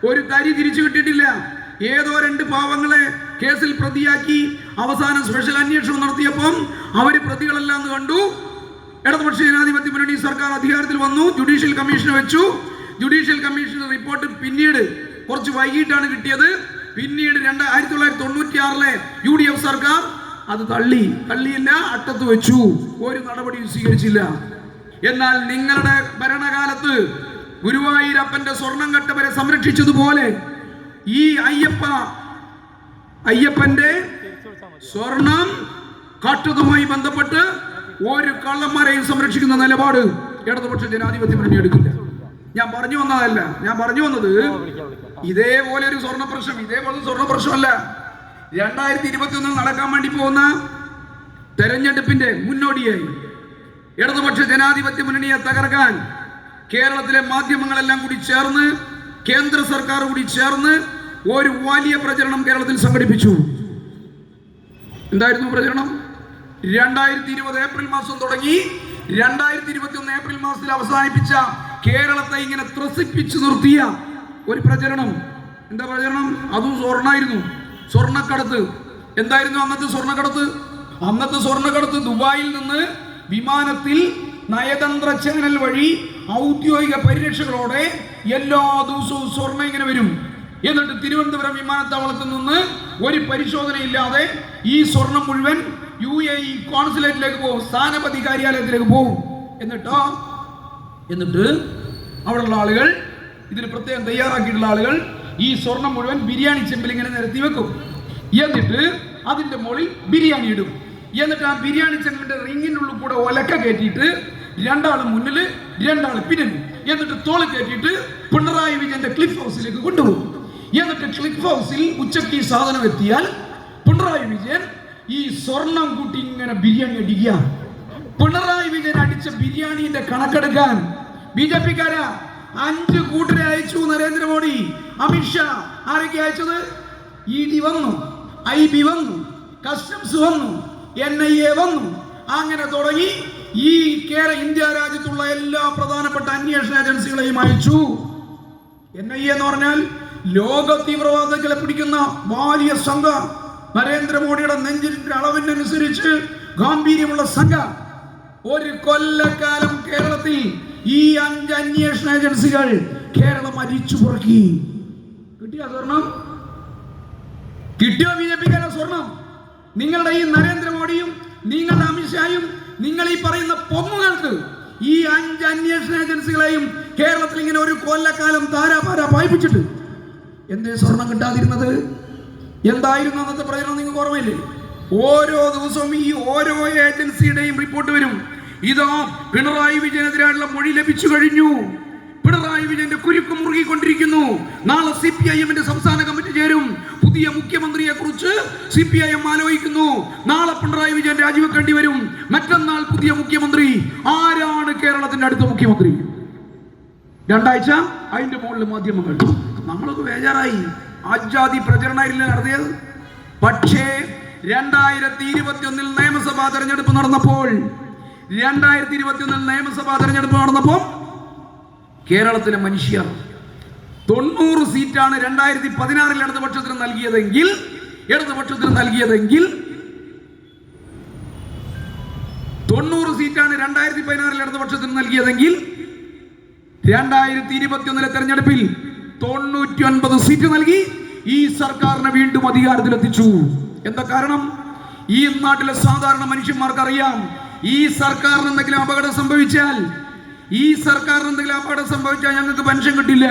ഒരു തരി തിരിച്ചു കിട്ടിയിട്ടില്ല. ഏതോ 2 പാവങ്ങളെ കേസിൽ പ്രതിയാക്കി അവസാനം സ്പെഷ്യൽ അന്വേഷണം നടത്തിയപ്പം അവര് പ്രതികളെല്ലാം കണ്ടു. ഇടതുപക്ഷ ജനാധിപത്യ മുന്നണി സർക്കാർ അധികാരത്തിൽ വന്നു, ജുഡീഷ്യൽ കമ്മീഷനെ വെച്ചു. ജുഡീഷ്യൽ കമ്മീഷന്റെ റിപ്പോർട്ട് പിന്നീട് കുറച്ച് വൈകിട്ടാണ് കിട്ടിയത്. പിന്നീട് 1996 UDF സർക്കാർ അത് തള്ളിയില്ല, അട്ടത്ത് വെച്ചു, ഒരു നടപടിയും സ്വീകരിച്ചില്ല. എന്നാൽ നിങ്ങളുടെ ഭരണകാലത്ത് ഗുരുവായൂരപ്പന്റെ സ്വർണം കട്ടവരെ സംരക്ഷിച്ചതുപോലെ ഈ അയ്യപ്പന്റെ സ്വർണം കട്ടതുമായി ബന്ധപ്പെട്ട് ഒരു കള്ളന്മാരെയും സംരക്ഷിക്കുന്ന നിലപാട് ഇടതുപക്ഷ ജനാധിപത്യ മുന്നണി എടുക്കില്ല. ഞാൻ പറഞ്ഞു വന്നത് ഇതേപോലെ ഒരു സ്വർണ്ണ പ്രശ്നമല്ല. 2021 നടക്കാൻ വേണ്ടി പോകുന്ന തെരഞ്ഞെടുപ്പിന്റെ മുന്നോടിയായി ഇടതുപക്ഷ ജനാധിപത്യ മുന്നണിയെ തകർക്കാൻ കേരളത്തിലെ മാധ്യമങ്ങളെല്ലാം കൂടി ചേർന്ന്, കേന്ദ്ര സർക്കാർ കൂടി ചേർന്ന് ഒരു വലിയ പ്രചരണം കേരളത്തിൽ സംഘടിപ്പിച്ചു. എന്തായിരുന്നു പ്രചരണം? 2020 ഏപ്രിൽ മാസം തുടങ്ങി 2021 ഏപ്രിൽ മാസത്തിൽ അവസാനിപ്പിച്ച കേരളത്തെ ഇങ്ങനെ ത്രസിപ്പിച്ചു നിർത്തിയ ഒരു പ്രചരണം. എന്താ പ്രചരണം? അതും സ്വർണ്ണായിരുന്നു, സ്വർണ്ണക്കടത്ത്. എന്തായിരുന്നു അന്നത്തെ സ്വർണ്ണക്കടത്ത്? അന്നത്തെ സ്വർണ്ണക്കടത്ത് ദുബായിൽ നിന്ന് വിമാനത്തിൽ നയതന്ത്ര ചാനൽ വഴി ഔദ്യോഗിക പരിരക്ഷകളോടെ എല്ലാ ദിവസവും സ്വർണ്ണം ഇങ്ങനെ വരും. എന്നിട്ട് തിരുവനന്തപുരം വിമാനത്താവളത്തിൽ നിന്ന് ഒരു പരിശോധനയില്ലാതെ ഈ സ്വർണം മുഴുവൻ UAE കോൺസുലേറ്റിലേക്ക് പോകും, സ്ഥാനപതി കാര്യാലയത്തിലേക്ക് പോകും. എന്നിട്ട് അവിടെയുള്ള ആളുകൾ, ഇതിന് പ്രത്യേകം തയ്യാറാക്കിയിട്ടുള്ള ആളുകൾ ഈ സ്വർണം മുഴുവൻ ബിരിയാണി ചെമ്പിൽ ഇങ്ങനെ നിരത്തി വെക്കും. എന്നിട്ട് അതിന്റെ മുകളിൽ ബിരിയാണി ഇടും. എന്നിട്ട് ആ ബിരിയാണി ചെമ്പിന്റെ റിങ്ങിനുള്ളിൽ കൂടെ ഒലക്ക കയറ്റിയിട്ട് രണ്ടാള് മുന്നിൽ രണ്ടാള് പിന്നിൽ, എന്നിട്ട് തോള് കയറ്റിയിട്ട് പിണറായി വിജയന്റെ ക്ലിഫ് ഹൗസിലേക്ക് കൊണ്ടുപോകും. എന്നിട്ട് ക്ലിഫ് ഹൗസിൽ ഉച്ചയ്ക്ക് ഈ സാധനം എത്തിയാൽ പിണറായി വിജയൻ ഈ സ്വർണം കൂട്ടി ഇങ്ങനെ ബിരിയാണി അടിക്കുക. പിണറായി വിജയൻ അടിച്ച ബിരിയാണിന്റെ കണക്കെടുക്കാൻ BJP-ക്കാരാ 5 കൂട്ടരെ അയച്ചു നരേന്ദ്രമോദി, അമിത്ഷാ. ആരൊക്കെ അയച്ചത്? ED വന്നു, IB വന്നു, കസ്റ്റംസ് വന്നു, NIA വന്നു. അങ്ങനെ തുടങ്ങി ഈ ഇന്ത്യ രാജ്യത്തുള്ള എല്ലാ പ്രധാനപ്പെട്ട അന്വേഷണ ഏജൻസികളെയും അയച്ചു. NIA എന്ന് പറഞ്ഞാൽ ലോക തീവ്രവാദികളെ പിടിക്കുന്ന വലിയ സംഘം. നരേന്ദ്രമോദിയുടെ നെഞ്ചിന്റെ അളവിനനുസരിച്ച് ഗാംഭീര്യമുള്ള സംഘം. ഒരു കൊല്ലക്കാലം കേരളത്തിൽ ഈ 5 അന്വേഷണ ഏജൻസികൾ കേരളം അരിച്ചു പുറക്കി. കിട്ടിയ സ്വർണം? കിട്ടിയോ BJP-ക്കാരുടെ സ്വർണം? നിങ്ങളുടെ ഈ നരേന്ദ്രമോദിയും നിങ്ങളുടെ അമിത്ഷായും നിങ്ങൾ ഈ പറയുന്ന പൊങ്ങുകൾക്ക് ഈ 5 അന്വേഷണ ഏജൻസികളെയും കേരളത്തിൽ ഇങ്ങനെ ഒരു കൊല്ലക്കാലം താരാപാര പായിപ്പിച്ചിട്ട് എന്തേ സ്വർണം കിട്ടാതിരുന്നത്? എന്തായിരുന്നു അന്നത്തെ പ്രചരണം? നിങ്ങൾക്ക് ഓർമ്മയില്ലേ? ഓരോ ദിവസവും ഈ ഓരോ ഏജൻസിയുടെയും റിപ്പോർട്ട് വരും. ഇതാ പിണറായി വിജയനെതിരായുള്ള മൊഴി ലഭിച്ചു കഴിഞ്ഞു, പിണറായി വിജയന്റെ കുരുക്ക് മുറുകിക്കൊണ്ടിരിക്കുന്നു, നാളെ CPIM-ന്റെ സംസ്ഥാന കമ്മിറ്റി ചേരും, പുതിയ മുഖ്യമന്ത്രിയെ കുറിച്ച് CPIM ആലോചിക്കുന്നു, നാളെ പിണറായി വിജയൻ രാജിവെക്കേണ്ടി വരും, മറ്റന്നാൾ പുതിയ മുഖ്യമന്ത്രി. ആരാണ് കേരളത്തിന്റെ അടുത്ത മുഖ്യമന്ത്രി? 2 ആഴ്ച അതിന്റെ മുകളിൽ മാധ്യമങ്ങൾ. നമ്മളൊക്കെ ബേജാറായി. ആജാതി പ്രചരണമായില്ല നടത്തിയത്. പക്ഷേ 2021 നിയമസഭാ തെരഞ്ഞെടുപ്പ് നടന്നപ്പോൾ കേരളത്തിലെ മനുഷ്യർ 90 സീറ്റാണ് 2016 ഇടതുപക്ഷത്തിന് നൽകിയതെങ്കിൽ 90 സീറ്റാണ് 2016 ഇടതുപക്ഷത്തിന് നൽകിയതെങ്കിൽ 2021 തെരഞ്ഞെടുപ്പിൽ 99 സീറ്റ് നൽകി ഈ സർക്കാരിനെ വീണ്ടും അധികാരത്തിലെത്തിച്ചു. എന്താ കാരണം? ഈ നാട്ടിലെ സാധാരണ മനുഷ്യന്മാർക്കറിയാം, ഈ സർക്കാരിന് എന്തെങ്കിലും അപകടം സംഭവിച്ചാൽ ഞങ്ങൾക്ക് പെൻഷൻ കിട്ടില്ല.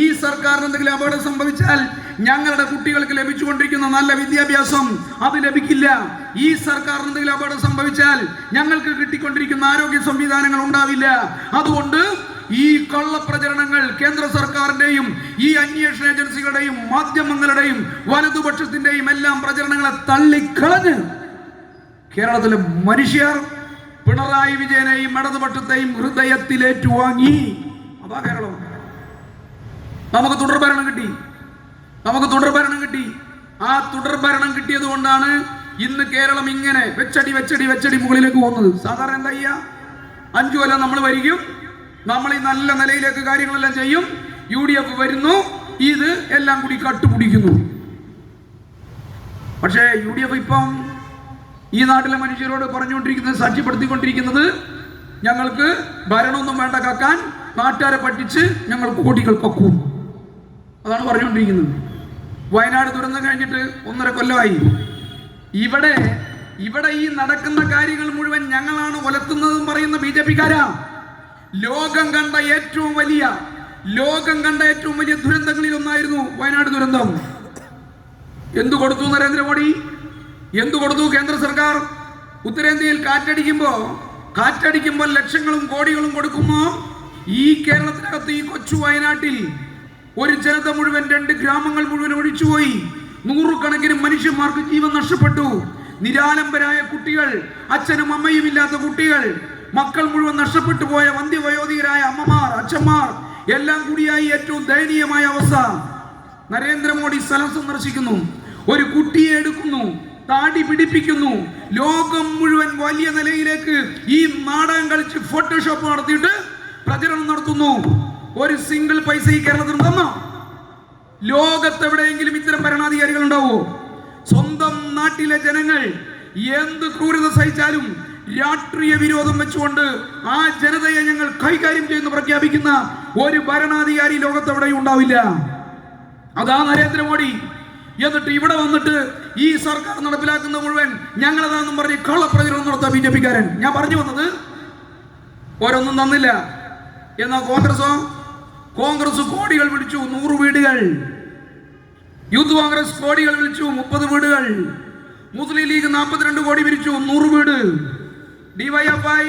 ഈ സർക്കാരിന് എന്തെങ്കിലും അപകടം സംഭവിച്ചാൽ ഞങ്ങളുടെ കുട്ടികൾക്ക് ലഭിച്ചുകൊണ്ടിരിക്കുന്ന നല്ല വിദ്യാഭ്യാസം അത് ലഭിക്കില്ല. ഈ സർക്കാരിന് എന്തെങ്കിലും അപകടം സംഭവിച്ചാൽ ഞങ്ങൾക്ക് കിട്ടിക്കൊണ്ടിരിക്കുന്ന ആരോഗ്യ സംവിധാനങ്ങൾ ഉണ്ടാവില്ല. അതുകൊണ്ട് ഈ കള്ളപ്രചരണങ്ങൾ കേന്ദ്ര സർക്കാരിന്റെയും ഈ അന്വേഷണ ഏജൻസികളുടെയും മാധ്യമങ്ങളുടെയും വലതുപക്ഷത്തിന്റെയും എല്ലാം പ്രചരണങ്ങളെ തള്ളിക്കളഞ്ഞ് കേരളത്തിലെ മനുഷ്യർ പിണറായി വിജയനെയും ഇടതുപക്ഷത്തെയും ഹൃദയത്തിലേറ്റുവാങ്ങി. അതാ കേരളം. നമുക്ക് തുടർഭരണം കിട്ടി. ആ തുടർഭരണം കിട്ടിയത് കൊണ്ടാണ് ഇന്ന് കേരളം ഇങ്ങനെ വെച്ചടി മുകളിലേക്ക് പോകുന്നത്. സാധാരണ എന്താ ചെയ്യുക? 5 കൊല്ലം നമ്മൾ വരികയും നമ്മൾ ഈ നല്ല നിലയിലേക്ക് കാര്യങ്ങളെല്ലാം ചെയ്യും. UDF വരുന്നു, ഇത് എല്ലാം കൂടി കട്ടുപിടിക്കുന്നു. പക്ഷേ UDF ഇപ്പം ഈ നാട്ടിലെ മനുഷ്യരോട് പറഞ്ഞുകൊണ്ടിരിക്കുന്നത്, സാക്ഷ്യപ്പെടുത്തിക്കൊണ്ടിരിക്കുന്നത്, ഞങ്ങൾക്ക് ഭരണമൊന്നും വേണ്ട കാക്കാൻ, നാട്ടുകാരെ പറ്റിച്ച് ഞങ്ങൾ കോടികൾ കക്കും. അതാണ് പറഞ്ഞുകൊണ്ടിരിക്കുന്നത്. വയനാട് ദുരന്തം കഴിഞ്ഞിട്ട് 1.5 കൊല്ലമായി. ഇവിടെ ഈ നടക്കുന്ന കാര്യങ്ങൾ മുഴുവൻ ഞങ്ങളാണ് ഒലത്തുന്നതെന്ന് പറയുന്ന BJP-ക്കാരാ. ലോകം കണ്ട ഏറ്റവും വലിയ ദുരന്തങ്ങളിൽ ഒന്നായിരുന്നു വയനാട് ദുരന്തം. എന്തു കൊടുത്തു നരേന്ദ്രമോദി? എന്തു കൊടുത്തു കേന്ദ്ര സർക്കാർ? ഉത്തരേന്ത്യയിൽ കാറ്റടിക്കുമ്പോൾ ലക്ഷങ്ങളും കോടികളും കൊടുക്കുമ്പോ ഈ കേരളത്തിനകത്ത് ഈ കൊച്ചു വയനാട്ടിൽ ഒരു ജനത മുഴുവൻ, 2 ഗ്രാമങ്ങൾ മുഴുവൻ ഒഴിച്ചുപോയി. 100 കണക്കിന് മനുഷ്യന്മാർക്ക് ജീവൻ നഷ്ടപ്പെട്ടു. നിരാലംബരായ കുട്ടികൾ, അച്ഛനും അമ്മയും ഇല്ലാത്ത കുട്ടികൾ, മക്കൾ മുഴുവൻ നഷ്ടപ്പെട്ടു പോയ വന്ധ്യവയോധികരായ അമ്മമാർ, അച്ഛന്മാർ എല്ലാം കൂടിയായി ഏറ്റവും ദയനീയമായ അവസ്ഥ. നരേന്ദ്രമോദി സ്ഥലം സന്ദർശിക്കുന്നു, ഒരു കുട്ടിയെ എടുക്കുന്നു, താടി പിടിപ്പിക്കുന്നു, ലോകം മുഴുവൻ വലിയ നിലയിലേക്ക് ഈ നാടകം കളിച്ച് ഫോട്ടോഷോപ്പ് നടത്തിയിട്ട് പ്രചരണം നടത്തുന്നു. ഒരു സിംഗിൾ പൈസ ഈ കേരളത്തിൽ തന്നോ? ലോകത്തെവിടെയെങ്കിലും ഇത്തരം ഭരണാധികാരികൾ ഉണ്ടാവോ? സ്വന്തം നാട്ടിലെ ജനങ്ങൾ എന്ത് ക്രൂരത സഹിച്ചാലും രാഷ്ട്രീയ വിരോധം വെച്ചുകൊണ്ട് ആ ജനതയെ ഞങ്ങൾ കൈകാര്യം ചെയ്യുന്നു പ്രഖ്യാപിക്കുന്ന ഒരു ഭരണാധികാരി ലോകത്തെവിടെയും ഉണ്ടാവില്ല. അതാ നരേന്ദ്രമോദി. എന്നിട്ട് ഇവിടെ വന്നിട്ട് ഈ സർക്കാർ നടപ്പിലാക്കുന്ന മുഴുവൻ ഞങ്ങളതാണെന്നും പറഞ്ഞ് കള്ളപ്രചരണം നടത്താൻ ബിജെപിക്കാരൻ. ഞാൻ പറഞ്ഞു വന്നത്, ഓരോന്നും തന്നില്ല. എന്നാ കോൺഗ്രസ് കോടികൾ വിളിച്ചു 100 വീടുകൾ. യൂത്ത് കോൺഗ്രസ് കോടികൾ വിളിച്ചു 30 വീടുകൾ. മുസ്ലിം ലീഗ് 42 കോടി വിരിച്ചു 100 വീട്. ഡിവൈഎഫ്ഐ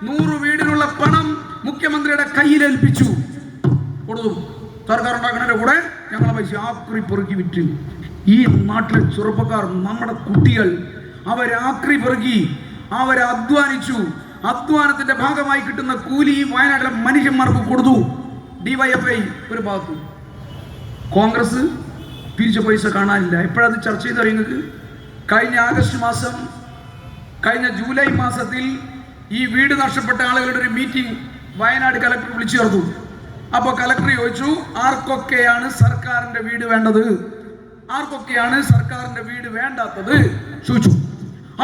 100 വീടിനുള്ള പണം മുഖ്യമന്ത്രിയുടെ കയ്യിൽ ഏൽപ്പിച്ചു കൊടുത്തു. സർക്കാർ ഉണ്ടാക്കുന്നതിന്റെ കൂടെ ഞങ്ങളെ പൈസ ആക്രി പെറുക്കി വിറ്റ്. ഈ നാട്ടിലെ ചെറുപ്പക്കാർ, നമ്മുടെ കുട്ടികൾ, അവരാക്രി പെറുക്കി, അവരെ അധ്വാനിച്ചു. അധ്വാനത്തിന്റെ ഭാഗമായി കിട്ടുന്ന കൂലി വയനാട്ടിലെ മനുഷ്യന്മാർക്ക് കൊടുത്തു. ഡിവൈഎഫ്ഐ ഒരു ഭാഗത്തു, കോൺഗ്രസ് പിരിച്ച പൈസ കാണാനില്ല. എപ്പോഴത് ചർച്ച ചെയ്ത് അറിയുന്നത്? കഴിഞ്ഞ ജൂലൈ മാസത്തിൽ ഈ വീട് നഷ്ടപ്പെട്ട ആളുകളുടെ ഒരു മീറ്റിംഗ് വയനാട് കലക്ടർ വിളിച്ചു ചേർത്തു. അപ്പോൾ കലക്ടർ ചോദിച്ചു, ആർക്കൊക്കെയാണ് സർക്കാരിന്റെ വീട് വേണ്ടത്, ആർക്കൊക്കെയാണ് സർക്കാരിന്റെ വീട് വേണ്ടാത്തത് ചോദിച്ചു.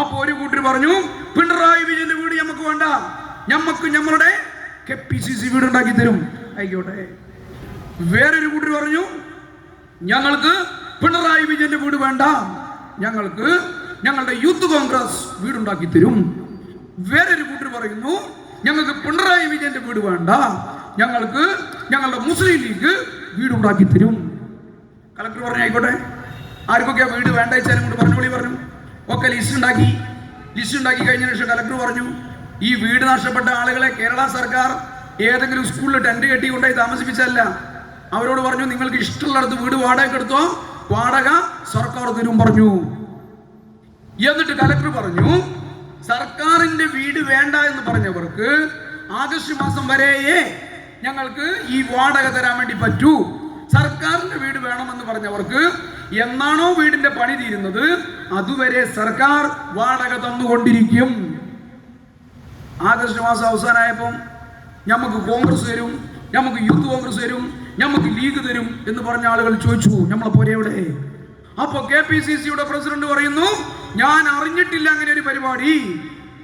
അപ്പൊ ഒരു കൂട്ടർ പറഞ്ഞു, പിണറായി വിജയന്റെ വീട് നമുക്ക് വേണ്ട, ഞമ്മക്ക് ഞമ്മളുടെ KPCC വീട് ഉണ്ടാക്കി തരും. ആയിക്കോട്ടെ. വേറൊരു കൂട്ടർ പറഞ്ഞു, ഞങ്ങൾക്ക് പിണറായി വിജയന്റെ വീട് വേണ്ട, ഞങ്ങൾക്ക് ഞങ്ങളുടെ യൂത്ത് കോൺഗ്രസ് വീടുണ്ടാക്കി തരും. വേറൊരു കൂട്ടർ പറയുന്നു, ഞങ്ങൾക്ക് പിണറായി വിജയന്റെ വീട് വേണ്ട, ഞങ്ങൾക്ക് ഞങ്ങളുടെ മുസ്ലിം ലീഗ് വീടുണ്ടാക്കി തരും. കളക്ടർ പറഞ്ഞു, ആയിക്കോട്ടെ, ആർക്കൊക്കെ വീട് വേണ്ട വെച്ചാലും കൊണ്ട് പറഞ്ഞോളി പറഞ്ഞു. ഒക്കെ ലിസ്റ്റ് ഉണ്ടാക്കി കഴിഞ്ഞ ശേഷം കളക്ടർ പറഞ്ഞു, ഈ വീട് നഷ്ടപ്പെട്ട ആളുകളെ കേരള സർക്കാർ ഏതെങ്കിലും സ്കൂളിൽ ടെന്റ് കെട്ടി കൊണ്ടായി താമസിപ്പിച്ചല്ല. അവരോട് പറഞ്ഞു, നിങ്ങൾക്ക് ഇഷ്ടമുള്ളിടത്ത് വീട് വാടക എടുത്തോ, വാടക സർക്കാർ തരും പറഞ്ഞു. എന്നിട്ട് കലക്ടർ പറഞ്ഞു, സർക്കാരിന്റെ വീട് വേണ്ട എന്ന് പറഞ്ഞവർക്ക് ആഗസ്റ്റ് മാസം വരെയേ ഞങ്ങൾക്ക് ഈ വാടക തരാൻ വേണ്ടി പറ്റൂ. സർക്കാരിന്റെ വീട് വേണമെന്ന് പറഞ്ഞവർക്ക് എന്നാണോ വീടിന്റെ പണി തീരുന്നത് അതുവരെ സർക്കാർ വാടക തന്നുകൊണ്ടിരിക്കും. ആഗസ്റ്റ് മാസം അവസാനമായപ്പം നമുക്ക് കോൺഗ്രസ് തരും, നമുക്ക് യൂത്ത് കോൺഗ്രസ് തരും, നമുക്ക് ലീഗ് തരും എന്ന് പറഞ്ഞ ആളുകൾ ചോദിച്ചു, നമ്മളെ പോലെ എവിടെ? അപ്പൊ KPCCയുടെ പ്രസിഡന്റ് പറയുന്നു, ഞാൻ അറിഞ്ഞിട്ടില്ല അങ്ങനെ ഒരു പരിപാടി.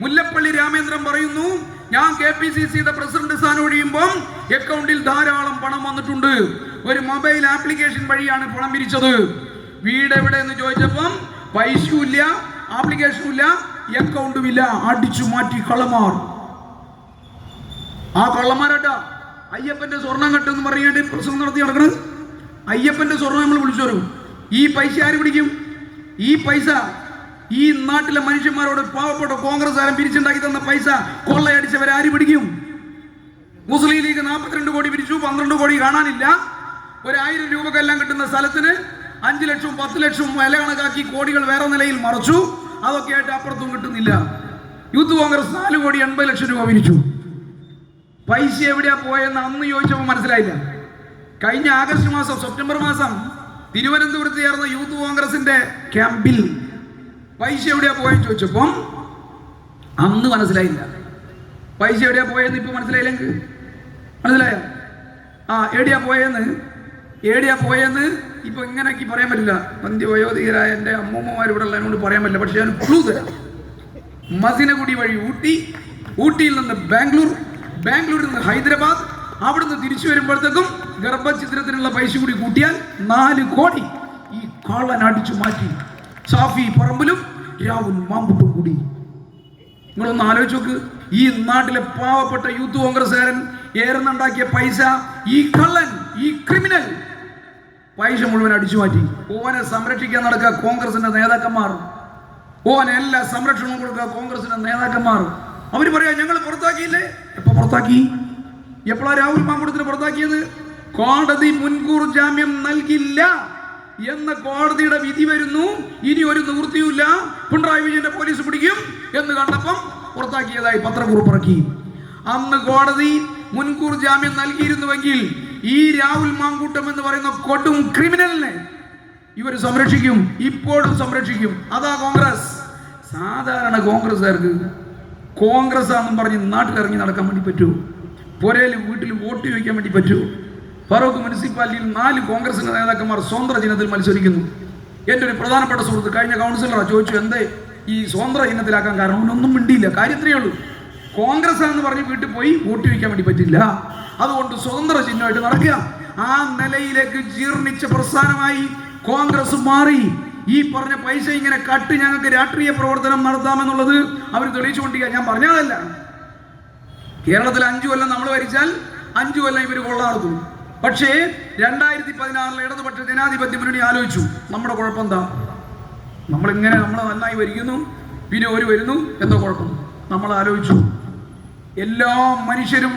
മുല്ലപ്പള്ളി രാമേന്ദ്രൻ പറയുന്നു, ഞാൻ KPCCയുടെ പ്രസിഡന്റ് സ്ഥാനം ഒഴിയുമ്പോൾ അക്കൗണ്ടിൽ ധാരാളം പണം വന്നിട്ടുണ്ട്. ഒരു മൊബൈൽ ആപ്ലിക്കേഷൻ വഴിയാണ് പണം പിരിച്ചത്. വീട് എവിടെ എന്ന് ചോദിച്ചപ്പം പൈസയും ഇല്ല, ആപ്ലിക്കേഷനും ഇല്ല, അക്കൗണ്ടും ഇല്ല. അടിച്ചു മാറ്റി കള്ളന്മാർ. ആ കള്ളന്മാരാട്ടാ അയ്യപ്പന്റെ സ്വർണം കെട്ടെന്ന് പറയാണ്ട് പ്രസംഗം നടത്തി നടക്കുന്നത്. അയ്യപ്പന്റെ സ്വർണം നമ്മൾ വിളിച്ചു വരും. ഈ പൈസ ആര് പിടിക്കും? ഈ പൈസ ഈ നാട്ടിലെ മനുഷ്യന്മാരോട് പാവപ്പെട്ട കോൺഗ്രസ്സുകാരൻ പിരിച്ചുണ്ടാക്കി തന്ന പൈസ കൊള്ളയടിച്ചവരെ ആര് പിടിക്കും? മുസ്ലിം ലീഗ് 42 കോടി പിരിച്ചു, 12 കോടി കാണാനില്ല. 1000 രൂപക്കെല്ലാം കിട്ടുന്ന സ്ഥലത്തിന് 5 ലക്ഷവും 10 ലക്ഷവും വില കണക്കാക്കി കോടികൾ വേറെ നിലയിൽ മറച്ചു. അതൊക്കെ ആയിട്ട് അപ്പുറത്തും കിട്ടുന്നില്ല. യൂത്ത് കോൺഗ്രസ് 4 കോടി 80 ലക്ഷം രൂപ പിരിച്ചു. പൈസ എവിടെയാ പോയെന്ന് അന്ന് ചോദിച്ചപ്പോൾ മനസ്സിലായില്ല. കഴിഞ്ഞ ആഗസ്റ്റ് മാസം, സെപ്റ്റംബർ മാസം തിരുവനന്തപുരത്ത് ചേർന്ന യൂത്ത് കോൺഗ്രസിന്റെ ക്യാമ്പിൽ പൈസ എവിടെയാ പോയെന്ന് ചോദിച്ചപ്പം അന്ന് മനസ്സിലായില്ല. പൈസ എവിടെയാ പോയെന്ന് ഇപ്പൊ മനസ്സിലായില്ലെങ്കിൽ മനസ്സിലായോ? എവിടെയാ പോയെന്ന് ഇപ്പൊ ഇങ്ങനെയൊക്കെ പറയാൻ പറ്റില്ല. പന്തിവയോധികരായ എൻ്റെ അമ്മൂമ്മമാർ ഇവിടെ ഉള്ളതിനോട് പറയാൻ പറ്റില്ല. പക്ഷെ ഞാൻ ക്ലൂ തരാം. മസിനഗുഡി വഴി ഊട്ടിയിൽ നിന്ന് ബാംഗ്ലൂരിൽ നിന്ന് ഹൈദരാബാദ്, അവിടുന്ന് തിരിച്ചു വരുമ്പോഴത്തേക്കും ഗർഭചിത്രത്തിനുള്ള പൈസ കൂടി കൂട്ടിയാൽ 4 കോടി ഈ കള്ളൻ അടിച്ചു മാറ്റി. ഷാഫി പറമ്പിലും രാഹുൽ മാമ്പുട്ടും കൂടി. നിങ്ങളൊന്ന് ആലോചിച്ച് നോക്ക്. ഈ നാട്ടിലെ പാവപ്പെട്ട യൂത്ത് കോൺഗ്രസ്സുകാരൻ ഏറുന്നുണ്ടാക്കിയ പൈസ ഈ കള്ളൻ, ഈ ക്രിമിനൽ പൈസ മുഴുവൻ അടിച്ചു മാറ്റി. ഓനെ സംരക്ഷിക്കാൻ നടക്കുക കോൺഗ്രസിന്റെ നേതാക്കന്മാർ. ഓനെ എല്ലാ സംരക്ഷണവും കൊടുക്കുക കോൺഗ്രസിന്റെ നേതാക്കന്മാർ. അവർ പറയാ, ഞങ്ങൾ പുറത്താക്കിയില്ലേ? എപ്പോ പുറത്താക്കി? എപ്പോഴാണ് രാഹുൽ മാങ്കുടത്തിന് പുറത്താക്കിയത്? കോടതി മുൻകൂർ ജാമ്യം നൽകില്ല എന്ന കോടതിയുടെ വിധി വരുന്നു. ഇനി ഒരു നിവൃത്തിയുമില്ല, പിണറായി വിജയന്റെ പോലീസ് പിടിക്കും എന്ന് കണ്ടപ്പം പുറത്താക്കിയതായി പത്രക്കുറിപ്പ് ഇറക്കി. അന്ന് കോടതി മുൻകൂർ ജാമ്യം നൽകിയിരുന്നുവെങ്കിൽ ഈ രാഹുൽ മാങ്കൂട്ടം എന്ന് പറയുന്ന കൊടും ക്രിമിനലിനെ ഇവർ സംരക്ഷിക്കും, ഇപ്പോഴും സംരക്ഷിക്കും. അതാ കോൺഗ്രസ്. സാധാരണ കോൺഗ്രസ്സുകാർക്ക് കോൺഗ്രസ് ആണെന്നും പറഞ്ഞ് നാട്ടിലിറങ്ങി നടക്കാൻ വേണ്ടി പറ്റുമോ? പുരയിൽ വീട്ടിൽ വോട്ട് ചോദിക്കാൻ വേണ്ടി പറ്റുമോ? ഫറൂഖ് മുനിസിപ്പാലിറ്റിയിൽ 4 കോൺഗ്രസ് നേതാക്കന്മാർ സ്വതന്ത്ര ചിഹ്നത്തിൽ മത്സരിക്കുന്നു. എൻ്റെ ഒരു പ്രധാനപ്പെട്ട സുഹൃത്ത് കഴിഞ്ഞ കൗൺസിലറാണ് ചോദിച്ചു, എന്തേ ഈ സ്വതന്ത്ര ചിഹ്നത്തിലാക്കാൻ കാരണം? ഒന്നും മിണ്ടിയില്ല. കാര്യത്രയേ ഉള്ളൂ, കോൺഗ്രസ് ആണെന്ന് പറഞ്ഞ് വീട്ടിൽ പോയി വോട്ട് ചോദിക്കാൻ വേണ്ടി പറ്റില്ല, അതുകൊണ്ട് സ്വതന്ത്ര ചിഹ്നമായിട്ട് നടക്കുക. ആ നിലയിലേക്ക് ജീർണിച്ച പ്രസ്ഥാനമായി കോൺഗ്രസ് മാറി. ഈ പറഞ്ഞ പൈസ ഇങ്ങനെ കട്ട് ഞങ്ങൾക്ക് രാഷ്ട്രീയ പ്രവർത്തനം നടത്താമെന്നുള്ളത് അവർ തെളിയിച്ചുകൊണ്ടിരിക്കുക. ഞാൻ പറഞ്ഞതല്ല. കേരളത്തിൽ 5 കൊല്ലം നമ്മൾ ഭരിച്ചാൽ 5 കൊല്ലം ഇവർ കൊള്ള നടത്തും. പക്ഷേ 2016 ഇടതുപക്ഷ ജനാധിപത്യ മുന്നണി ആലോചിച്ചു, നമ്മുടെ കുഴപ്പം എന്താ? നമ്മൾ നന്നായി ഭരിക്കുന്നു, പിന്നെ ഒരു വരുന്നു, എന്താ കുഴപ്പം? നമ്മൾ ആലോചിച്ചു, എല്ലാ മനുഷ്യരും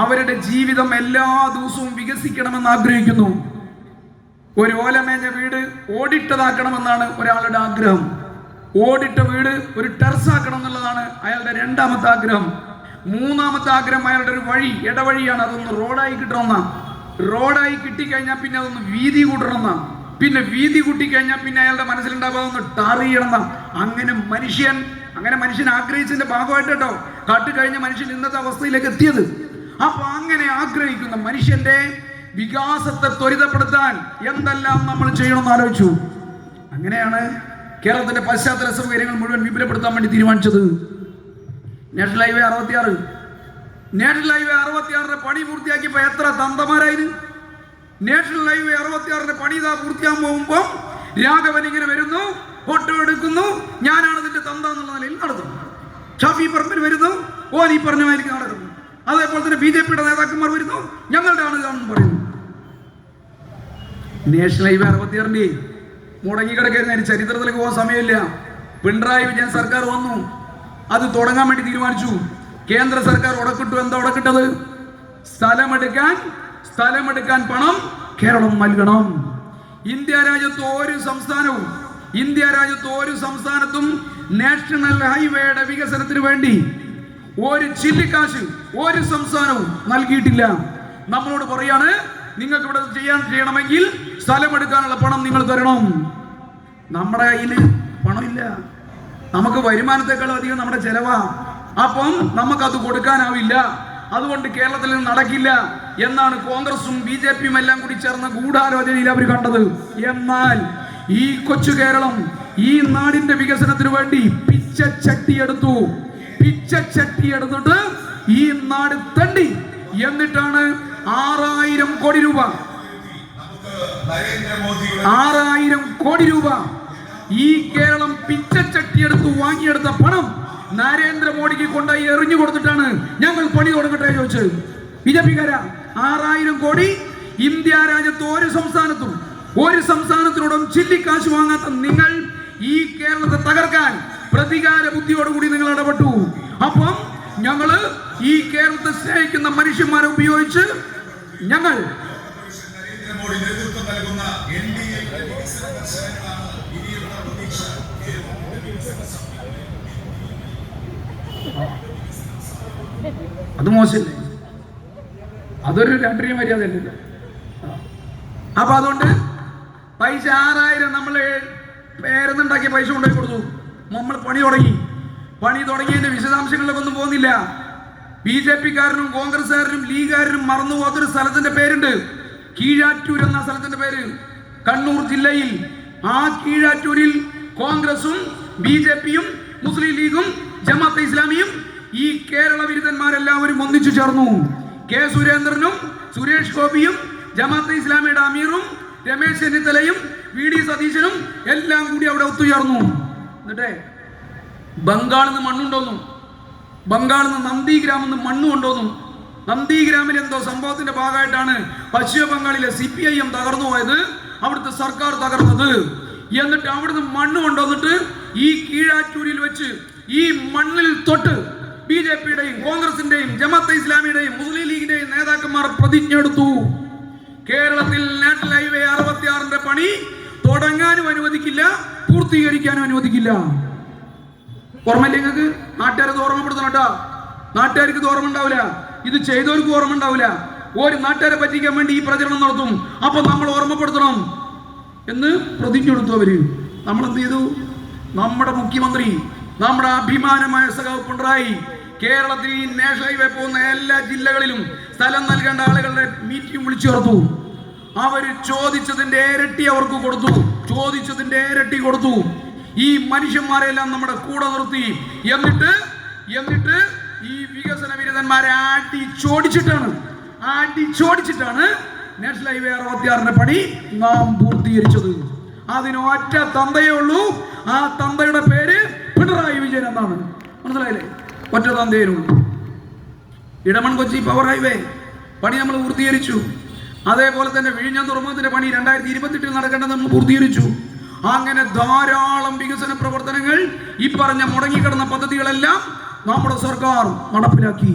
അവരുടെ ജീവിതം എല്ലാ ദിവസവും വികസിക്കണമെന്ന് ആഗ്രഹിക്കുന്നു. ഒരു ഓലമേഞ്ഞ വീട് ഓടിട്ടതാക്കണമെന്നാണ് ഒരാളുടെ ആഗ്രഹം. ഓടിട്ട വീട് ഒരു ടെറസാക്കണം എന്നുള്ളതാണ് അയാളുടെ 2ാമത്തെ ആഗ്രഹം. 3ാമത്തെ ആഗ്രഹം അയാളുടെ ഒരു വഴി, ഇടവഴിയാണ്, അതൊന്ന് റോഡായി കിട്ടണമെന്ന. റോഡായി കിട്ടിക്കഴിഞ്ഞാൽ പിന്നെ അതൊന്ന് വീതി കൂട്ടണമെന്ന. പിന്നെ വീതി കൂട്ടിക്കഴിഞ്ഞാൽ പിന്നെ അയാളുടെ മനസ്സിലുണ്ടാവുക ഒന്ന് ടാർ ചെയ്യണമെന്ന. അങ്ങനെ മനുഷ്യൻ ആഗ്രഹിച്ചതിന്റെ ഭാഗമായിട്ട് കേട്ടോ കാട്ട് കഴിഞ്ഞ മനുഷ്യൻ ഇന്നത്തെ അവസ്ഥയിലേക്ക് എത്തിയത്. അപ്പൊ അങ്ങനെ ആഗ്രഹിക്കുന്ന മനുഷ്യന്റെ വികാസത്തെ ത്വരിതപ്പെടുത്താൻ എന്തെല്ലാം നമ്മൾ ചെയ്യണമെന്ന് ആലോചിച്ചു. അങ്ങനെയാണ് കേരളത്തിന്റെ പശ്ചാത്തല സൗകര്യങ്ങൾ മുഴുവൻ വിപുലപ്പെടുത്താൻ വേണ്ടി തീരുമാനിച്ചത്. നാഷണൽ ഹൈവേ 66 പണി പൂർത്തിയാക്കിയപ്പോ എത്ര തന്തമാരായിരുന്നു? നാഷണൽ ഹൈവേ 66 പണി പൂർത്തിയാകാൻ പോകുമ്പോൾ രാഘവൻ ഇങ്ങനെ വരുന്നു, ഫോട്ടോ എടുക്കുന്നു, ഞാനാണ് ഇതിന്റെ തന്ത എന്നുള്ള നിലയിൽ നടത്തും. ഷാഫി പറമ്പിൽ വരുന്നു, ഓൻ ഈ പറഞ്ഞ മാതിരി നടക്കുന്നു. അതേപോലെ തന്നെ BJP-യുടെ നേതാക്കന്മാർ വരുന്നു, ഞങ്ങളുടെ ആണ് ഇതാണെന്ന് പറയുന്നു. നാഷണൽ ഹൈവേ 66 മുടങ്ങിക്കിടക്കുന്ന ചരിത്രത്തിലേക്ക് പോകാൻ സമയമില്ല. പിണറായി വിജയൻ സർക്കാർ വന്നു, അത് തുടങ്ങാൻ വേണ്ടി തീരുമാനിച്ചു. കേന്ദ്ര സർക്കാർ ഉടക്കിട്ടു. എന്താ ഉടക്കിട്ടത്? സ്ഥലമെടുക്കാൻ പണം കേരളം നൽകണം. ഇന്ത്യ രാജ്യത്ത് ഒരു സംസ്ഥാനത്തും നാഷണൽ ഹൈവേയുടെ വികസനത്തിന് വേണ്ടി ഒരു ചില്ലിക്കാശ് ഒരു സംസ്ഥാനവും നൽകിയിട്ടില്ല. നമ്മളോട് പറയാണ്, നിങ്ങൾക്ക് ഇവിടെ ചെയ്യണമെങ്കിൽ സ്ഥലമെടുക്കാനുള്ള പണം നിങ്ങൾ തരണം. നമ്മുടെ കയ്യിൽ പണമില്ല, നമുക്ക് വരുമാനത്തെക്കാളും അധികം നമ്മുടെ ചെലവാ. അപ്പം നമുക്കത് കൊടുക്കാനാവില്ല, അതുകൊണ്ട് കേരളത്തിൽ നിന്ന് നടക്കില്ല എന്നാണ് കോൺഗ്രസും BJP-യും എല്ലാം കൂടി ചേർന്ന ഗൂഢാലോചനയിൽ അവർ കണ്ടത്. എന്നാൽ ഈ കൊച്ചു കേരളം ഈ നാടിന്റെ വികസനത്തിന് വേണ്ടി പിച്ചച്ചട്ടി എടുത്തിട്ട് ഈ നാട് തണ്ടി. എന്നിട്ടാണ് 6000 കോടി രൂപ 6000 കോടി രൂപ ഈ കേരളം പിച്ചച്ചട്ടി എടുത്ത് വാങ്ങിയെടുത്ത പണം നരേന്ദ്രമോദിക്ക് കൊണ്ടായി എറിഞ്ഞു കൊടുത്തിട്ടാണ് ഞങ്ങൾ പണി തുടങ്ങട്ടെ ചോദിച്ചത്. BJP-കാരാ 6000 കോടി ഇന്ത്യ രാജ്യത്ത് ഒരു സംസ്ഥാനത്തിനോടും ചില്ലിക്കാശ് വാങ്ങാത്ത നിങ്ങൾ ഈ കേരളത്തെ തകർക്കാൻ പ്രതികാര ബുദ്ധിയോടുകൂടി നിങ്ങൾ ഇടപെട്ടു. അപ്പം ഞങ്ങള് ഈ കേരളത്തെ സ്നേഹിക്കുന്ന മനുഷ്യന്മാരെ ഉപയോഗിച്ച് ഞങ്ങൾ അത് മോശമല്ലേ? അതൊരു രാഷ്ട്രീയ മര്യാദ അല്ലല്ലോ. അപ്പൊ അതുകൊണ്ട് പൈസ 6000 നമ്മള് പേരെന്നുണ്ടാക്കിയ പൈസ കൊണ്ടുപോയി കൊടുത്തു. നമ്മൾ പണി തുടങ്ങിയതിന്റെ വിശദാംശങ്ങളിലൊക്കെ ഒന്നും പോകുന്നില്ല. BJP-കാരനും കോൺഗ്രസ്സുകാരനും ലീഗുകാരനും മറന്നു പോകാത്തൊരു സ്ഥലത്തിന്റെ പേരുണ്ട്, കീഴാറ്റൂർ എന്ന സ്ഥലത്തിന്റെ പേര്, കണ്ണൂർ ജില്ലയിൽ. ആ കീഴാറ്റൂരിൽ കോൺഗ്രസും BJP-യും മുസ്ലിം ലീഗും ജമാഅത്തെ ഇസ്ലാമിയും ഈ കേരള വിരുദ്ധന്മാരെല്ലാവരും ഒന്നിച്ചു ചേർന്നു. കെ സുരേന്ദ്രനും സുരേഷ് ഗോപിയും ജമാഅത്തെ ഇസ്ലാമിയുടെ അമീറും രമേശ് ചെന്നിത്തലയും VD സതീശനും എല്ലാം കൂടി അവിടെ ഒത്തുചേർന്നു. എന്നിട്ടേ ബംഗാളിൽ നിന്ന് മണ്ണുണ്ടോന്നും, ബംഗാളിൽ നിന്ന് നന്ദിഗ്രാമിൽ നിന്ന് മണ്ണ് കൊണ്ടോന്നും. നന്ദിഗ്രാമിൽ എന്തോ സംഭവത്തിന്റെ ഭാഗമായിട്ടാണ് പശ്ചിമ ബംഗാളിലെ CPIM തകർന്നു പോയത്, അവിടുത്തെ സർക്കാർ തകർന്നത്. എന്നിട്ട് അവിടുന്ന് മണ്ണ് കൊണ്ടുവന്നിട്ട് ഈ കീഴാറ്റൂരിൽ വെച്ച് ഈ മണ്ണിൽ തൊട്ട് BJP-യുടെയും കോൺഗ്രസിന്റെയും ജമാഅത്തെ ഇസ്ലാമിയുടെയും മുസ്ലിം ലീഗിന്റെയും നേതാക്കന്മാർ പ്രതിജ്ഞ എടുത്തു, കേരളത്തിൽ നാഷണൽ ഹൈവേ 66 പണി തുടങ്ങാനും അനുവദിക്കില്ല, പൂർത്തീകരിക്കാനും അനുവദിക്കില്ല. ഓർമ്മയില്ല നിങ്ങൾക്ക്? നാട്ടുകാരത് ഓർമ്മപ്പെടുത്തണം കേട്ടോ. നാട്ടുകാർക്ക് ഇത് ഓർമ്മ ഉണ്ടാവില്ല, ഇത് ചെയ്തവർക്ക് ഓർമ്മ ഉണ്ടാവില്ല. ഒരു നാട്ടുകാരെ പറ്റിക്കാൻ വേണ്ടി ഈ പ്രചരണം നടത്തും. അപ്പൊ നമ്മൾ ഓർമ്മപ്പെടുത്തണം എന്ന് പ്രതിജ്ഞ എടുത്തു അവര്. നമ്മൾ എന്ത് ചെയ്തു? നമ്മുടെ മുഖ്യമന്ത്രി നമ്മുടെ അഭിമാനമായ സഖാവ് പിണറായി കേരളത്തിൽ ഈ നാഷണൽ ഹൈവേ പോകുന്ന എല്ലാ ജില്ലകളിലും സ്ഥലം നൽകേണ്ട ആളുകളുടെ മീറ്റിംഗ് വിളിച്ചു ചേർത്തു. അവര് ചോദിച്ചതിന്റെ ഇരട്ടി അവർക്ക് കൊടുത്തു, ചോദിച്ചതിന്റെ ഇരട്ടി കൊടുത്തു. ഈ മനുഷ്യന്മാരെല്ലാം നമ്മുടെ കൂടെ നിർത്തി. എന്നിട്ട് ഈ വികസന വിരുദ്ധന്മാരെ അടിച്ചോടിച്ചിട്ടാണ് നാഷണൽ ഹൈവേ 66 പണി നാം പൂർത്തീകരിച്ചത്. അതിന് ഒറ്റ തന്തയേ ഉള്ളൂ. ആ തന്തയുടെ പേര് പിണറായി വിജയൻ എന്നാണ്. മനസ്സിലായില്ലേ? ഒറ്റ തന്തേനുള്ളൂ. ഇടമൺ കൊച്ചി പവർ ഹൈവേ പണി നമ്മൾ പൂർത്തീകരിച്ചു. അതേപോലെ തന്നെ വിഴിഞ്ഞം തുറമുഖത്തിന്റെ പണി 2028 നടക്കേണ്ടത് നമ്മൾ പൂർത്തീകരിച്ചു. അങ്ങനെ ധാരാളം വികസന പ്രവർത്തനങ്ങൾ, ഈ പറഞ്ഞ മുടങ്ങിക്കിടന്ന പദ്ധതികളെല്ലാം നമ്മുടെ സർക്കാർ നടപ്പിലാക്കി.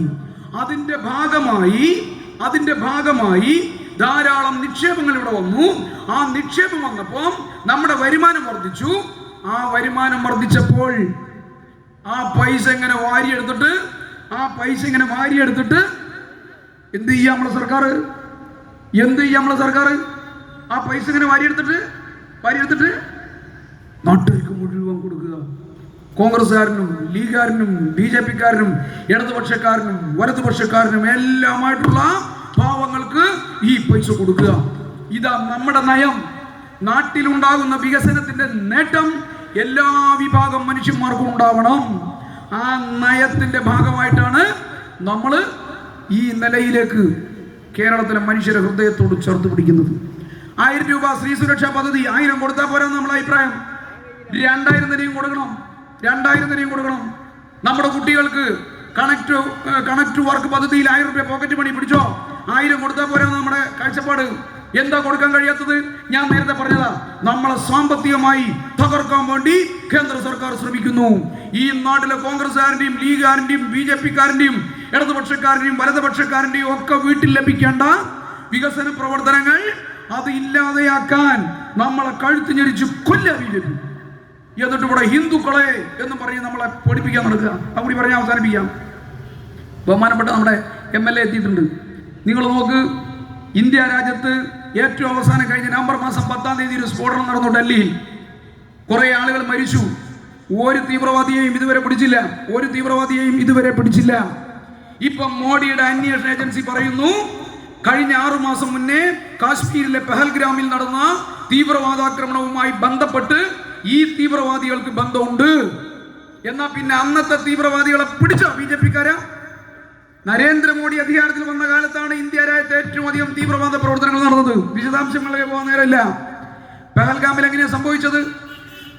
അതിന്റെ ഭാഗമായി ധാരാളം നിക്ഷേപങ്ങൾ ഇവിടെ വന്നു. ആ നിക്ഷേപം വന്നപ്പോൾ നമ്മുടെ വരുമാനം വർദ്ധിച്ചു. ആ വരുമാനം വർദ്ധിച്ചപ്പോൾ ആ പൈസ ഇങ്ങനെ വാരിയെടുത്തിട്ട് എന്ത് ചെയ്യാം നമ്മളെ സർക്കാർ? ആ പൈസ ഇങ്ങനെ വാരിയെടുത്തിട്ട് നാട്ടുകാർക്ക് മുഴുവൻ കൊടുക്കുക. കോൺഗ്രസ്സുകാരനും ലീഗുകാരനും BJP-ക്കാരനും ഇടതുപക്ഷക്കാരനും വലതുപക്ഷക്കാരനും എല്ലാമായിട്ടുള്ള പാവങ്ങൾക്ക് ഈ പൈസ കൊടുക്കുക. ഇതാ നമ്മുടെ നയം. നാട്ടിലുണ്ടാകുന്ന വികസനത്തിന്റെ നേട്ടം എല്ലാ വിഭാഗം മനുഷ്യന്മാർക്കും ഉണ്ടാവണം. ആ നയത്തിന്റെ ഭാഗമായിട്ടാണ് നമ്മൾ ഈ നിലയിലേക്ക് കേരളത്തിലെ മനുഷ്യരെ ഹൃദയത്തോട് ചേർത്ത് പിടിക്കുന്നത്. 1000 രൂപ സ്ത്രീ സുരക്ഷാ പദ്ധതി 1000 കൊടുത്താൽ പോരാ നമ്മളെ അഭിപ്രായം. 2000 തന്നെയും കൊടുക്കണം. നമ്മുടെ കുട്ടികൾക്ക് കണക്ട് വർക്ക് പദ്ധതിയിൽ 1000 രൂപ പോക്കറ്റ് മണി പിടിച്ചോ. 1000 കൊടുത്താൽ പോരാ നമ്മുടെ കാഴ്ചപ്പാട്. എന്താ കൊടുക്കാൻ കഴിയാത്തത്? ഞാൻ നേരത്തെ പറഞ്ഞതാ, നമ്മളെ സാമ്പത്തികമായി തകർക്കാൻ വേണ്ടി കേന്ദ്ര സർക്കാർ ശ്രമിക്കുന്നു. ഈ നാട്ടിലെ കോൺഗ്രസ്സുകാരന്റെയും ലീഗുകാരന്റെയും BJP-ക്കാരന്റെയും ഇടതുപക്ഷക്കാരന്റെയും വലതുപക്ഷക്കാരന്റെയും ഒക്കെ വീട്ടിൽ ലഭിക്കേണ്ട വികസന പ്രവർത്തനങ്ങൾ അത് ഇല്ലാതെയാക്കാൻ നമ്മളെ കഴുത്ത് ഞെരിച്ച് കൊല്ലുക BJP. എന്നിട്ട് ഇവിടെ ഹിന്ദുക്കളെ എന്ന് പറഞ്ഞ് നമ്മളെ പഠിപ്പിക്കാൻ നടക്കുക. അതുകൂടി പറഞ്ഞ് അവസാനിപ്പിക്കാം. ബഹുമാനപ്പെട്ട നമ്മുടെ MLA എത്തിയിട്ടുണ്ട്. നിങ്ങൾ നോക്ക്, ഇന്ത്യ രാജ്യത്ത് ഏറ്റവും അവസാനം കഴിഞ്ഞ നവംബർ മാസം 10-ാം തീയതി ഒരു സ്ഫോടനം നടന്നു ഡൽഹിയിൽ. കുറെ ആളുകൾ മരിച്ചു. ഒരു തീവ്രവാദിയെയും ഇതുവരെ പിടിച്ചില്ല. ഇപ്പം മോഡിയുടെ അന്വേഷണ ഏജൻസി പറയുന്നു, കഴിഞ്ഞ 6 മാസം മുന്നേ കാശ്മീരിലെ പെഹൽഗ്രാമിൽ നടന്ന തീവ്രവാദാക്രമണവുമായി ബന്ധപ്പെട്ട് ഈ തീവ്രവാദികൾക്ക് ബന്ധമുണ്ട്. എന്നാ പിന്നെ അന്നത്തെ തീവ്രവാദികളെ പിടിച്ച BJP-ക്കാരാ? നരേന്ദ്രമോദി അധികാരത്തിൽ വന്ന കാലത്താണ് ഇന്ത്യ രാജ്യത്ത് ഏറ്റവും അധികം തീവ്രവാദ പ്രവർത്തനങ്ങൾ നടന്നത്. വിശദാംശങ്ങളിലേക്ക് പോകാൻ നേരമില്ല. പെഹൽഗാമിൽ എങ്ങനെയാണ് സംഭവിച്ചത്?